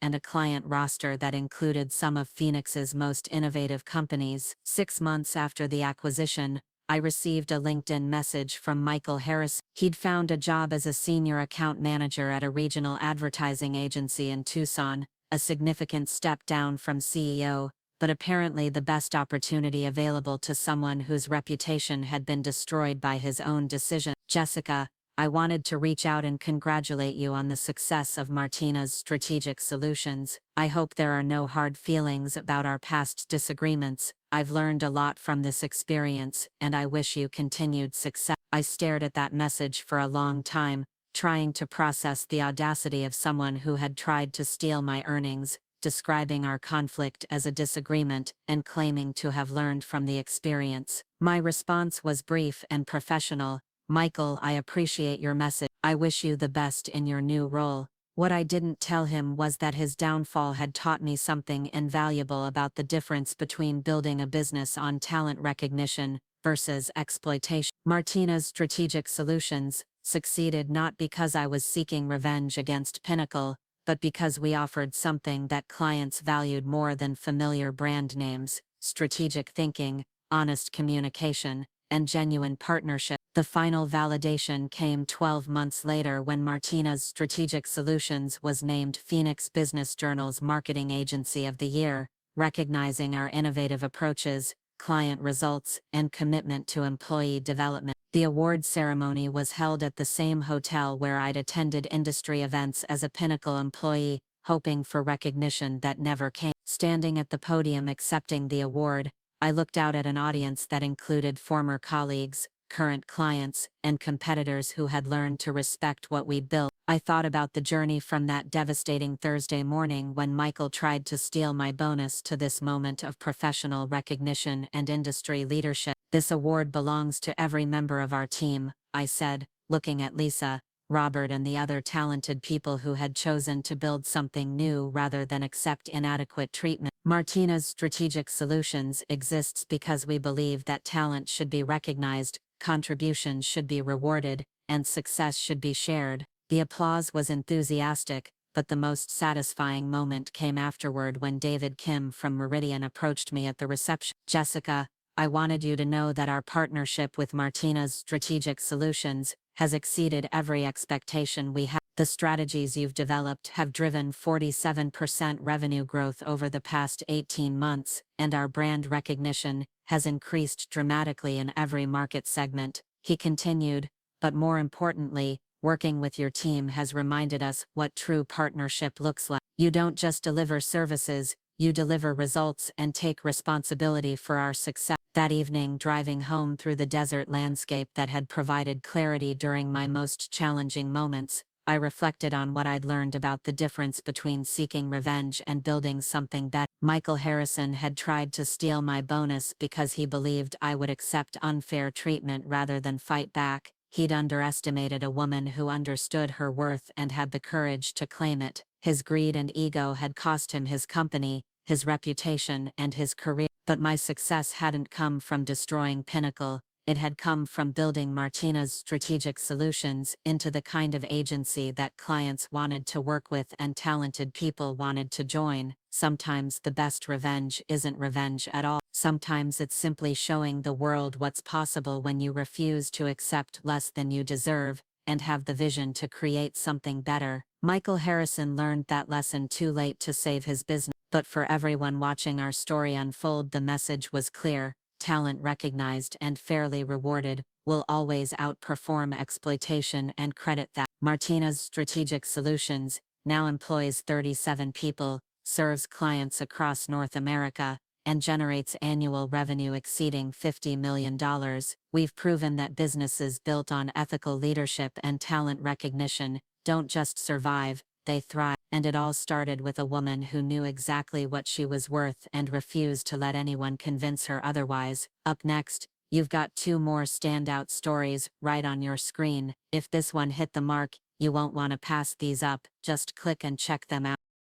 and a client roster that included some of Phoenix's most innovative companies. 6 months after the acquisition, I received a LinkedIn message from Michael Harris. He'd found a job as a senior account manager at a regional advertising agency in Tucson, a significant step down from CEO, but apparently the best opportunity available to someone whose reputation had been destroyed by his own decision. Jessica, I wanted to reach out and congratulate you on the success of Martinez Strategic Solutions. I hope there are no hard feelings about our past disagreements. I've learned a lot from this experience, and I wish you continued success. I stared at that message for a long time, trying to process the audacity of someone who had tried to steal my earnings, describing our conflict as a disagreement and claiming to have learned from the experience. My response was brief and professional. Michael, I appreciate your message. I wish you the best in your new role. What I didn't tell him was that his downfall had taught me something invaluable about the difference between building a business on talent recognition versus exploitation. Martinez Strategic Solutions succeeded not because I was seeking revenge against Pinnacle, but because we offered something that clients valued more than familiar brand names: strategic thinking, honest communication, and genuine partnership. The final validation came 12 months later when Martinez Strategic Solutions was named Phoenix Business Journal's Marketing Agency of the Year, recognizing our innovative approaches, client results, and commitment to employee development. The award ceremony was held at the same hotel where I'd attended industry events as a Pinnacle employee, hoping for recognition that never came. Standing at the podium accepting the award, I looked out at an audience that included former colleagues, current clients, and competitors who had learned to respect what we built. I thought about the journey from that devastating Thursday morning when Michael tried to steal my bonus to this moment of professional recognition and industry leadership. "This award belongs to every member of our team," I said, looking at Lisa, Robert, and the other talented people who had chosen to build something new rather than accept inadequate treatment. Martinez Strategic Solutions exists because we believe that talent should be recognized, contributions should be rewarded, and success should be shared. The applause was enthusiastic, but the most satisfying moment came afterward when David Kim from Meridian approached me at the reception. "Jessica, I wanted you to know that our partnership with Martinez Strategic Solutions has exceeded every expectation we had. The strategies you've developed have driven 47% revenue growth over the past 18 months, and our brand recognition has increased dramatically in every market segment," he continued. "But more importantly, working with your team has reminded us what true partnership looks like. You don't just deliver services, you deliver results and take responsibility for our success." That evening, driving home through the desert landscape that had provided clarity during my most challenging moments, I reflected on what I'd learned about the difference between seeking revenge and building something better. Michael Harrison had tried to steal my bonus because he believed I would accept unfair treatment rather than fight back. He'd underestimated a woman who understood her worth and had the courage to claim it. His greed and ego had cost him his company, his reputation, and his career. But my success hadn't come from destroying Pinnacle, it had come from building Martinez Strategic Solutions into the kind of agency that clients wanted to work with and talented people wanted to join. Sometimes the best revenge isn't revenge at all. Sometimes it's simply showing the world what's possible when you refuse to accept less than you deserve, and have the vision to create something better. Michael Harrison learned that lesson too late to save his business. But for everyone watching our story unfold, the message was clear: talent recognized and fairly rewarded will always outperform exploitation and credit theft. Martinez Strategic Solutions now employs 37 people, serves clients across North America, and generates annual revenue exceeding $50 million. We've proven that businesses built on ethical leadership and talent recognition don't just survive, they thrive. And it all started with a woman who knew exactly what she was worth and refused to let anyone convince her otherwise. Up next, you've got two more standout stories right on your screen. If this one hit the mark, you won't want to pass these up. Just click and check them out.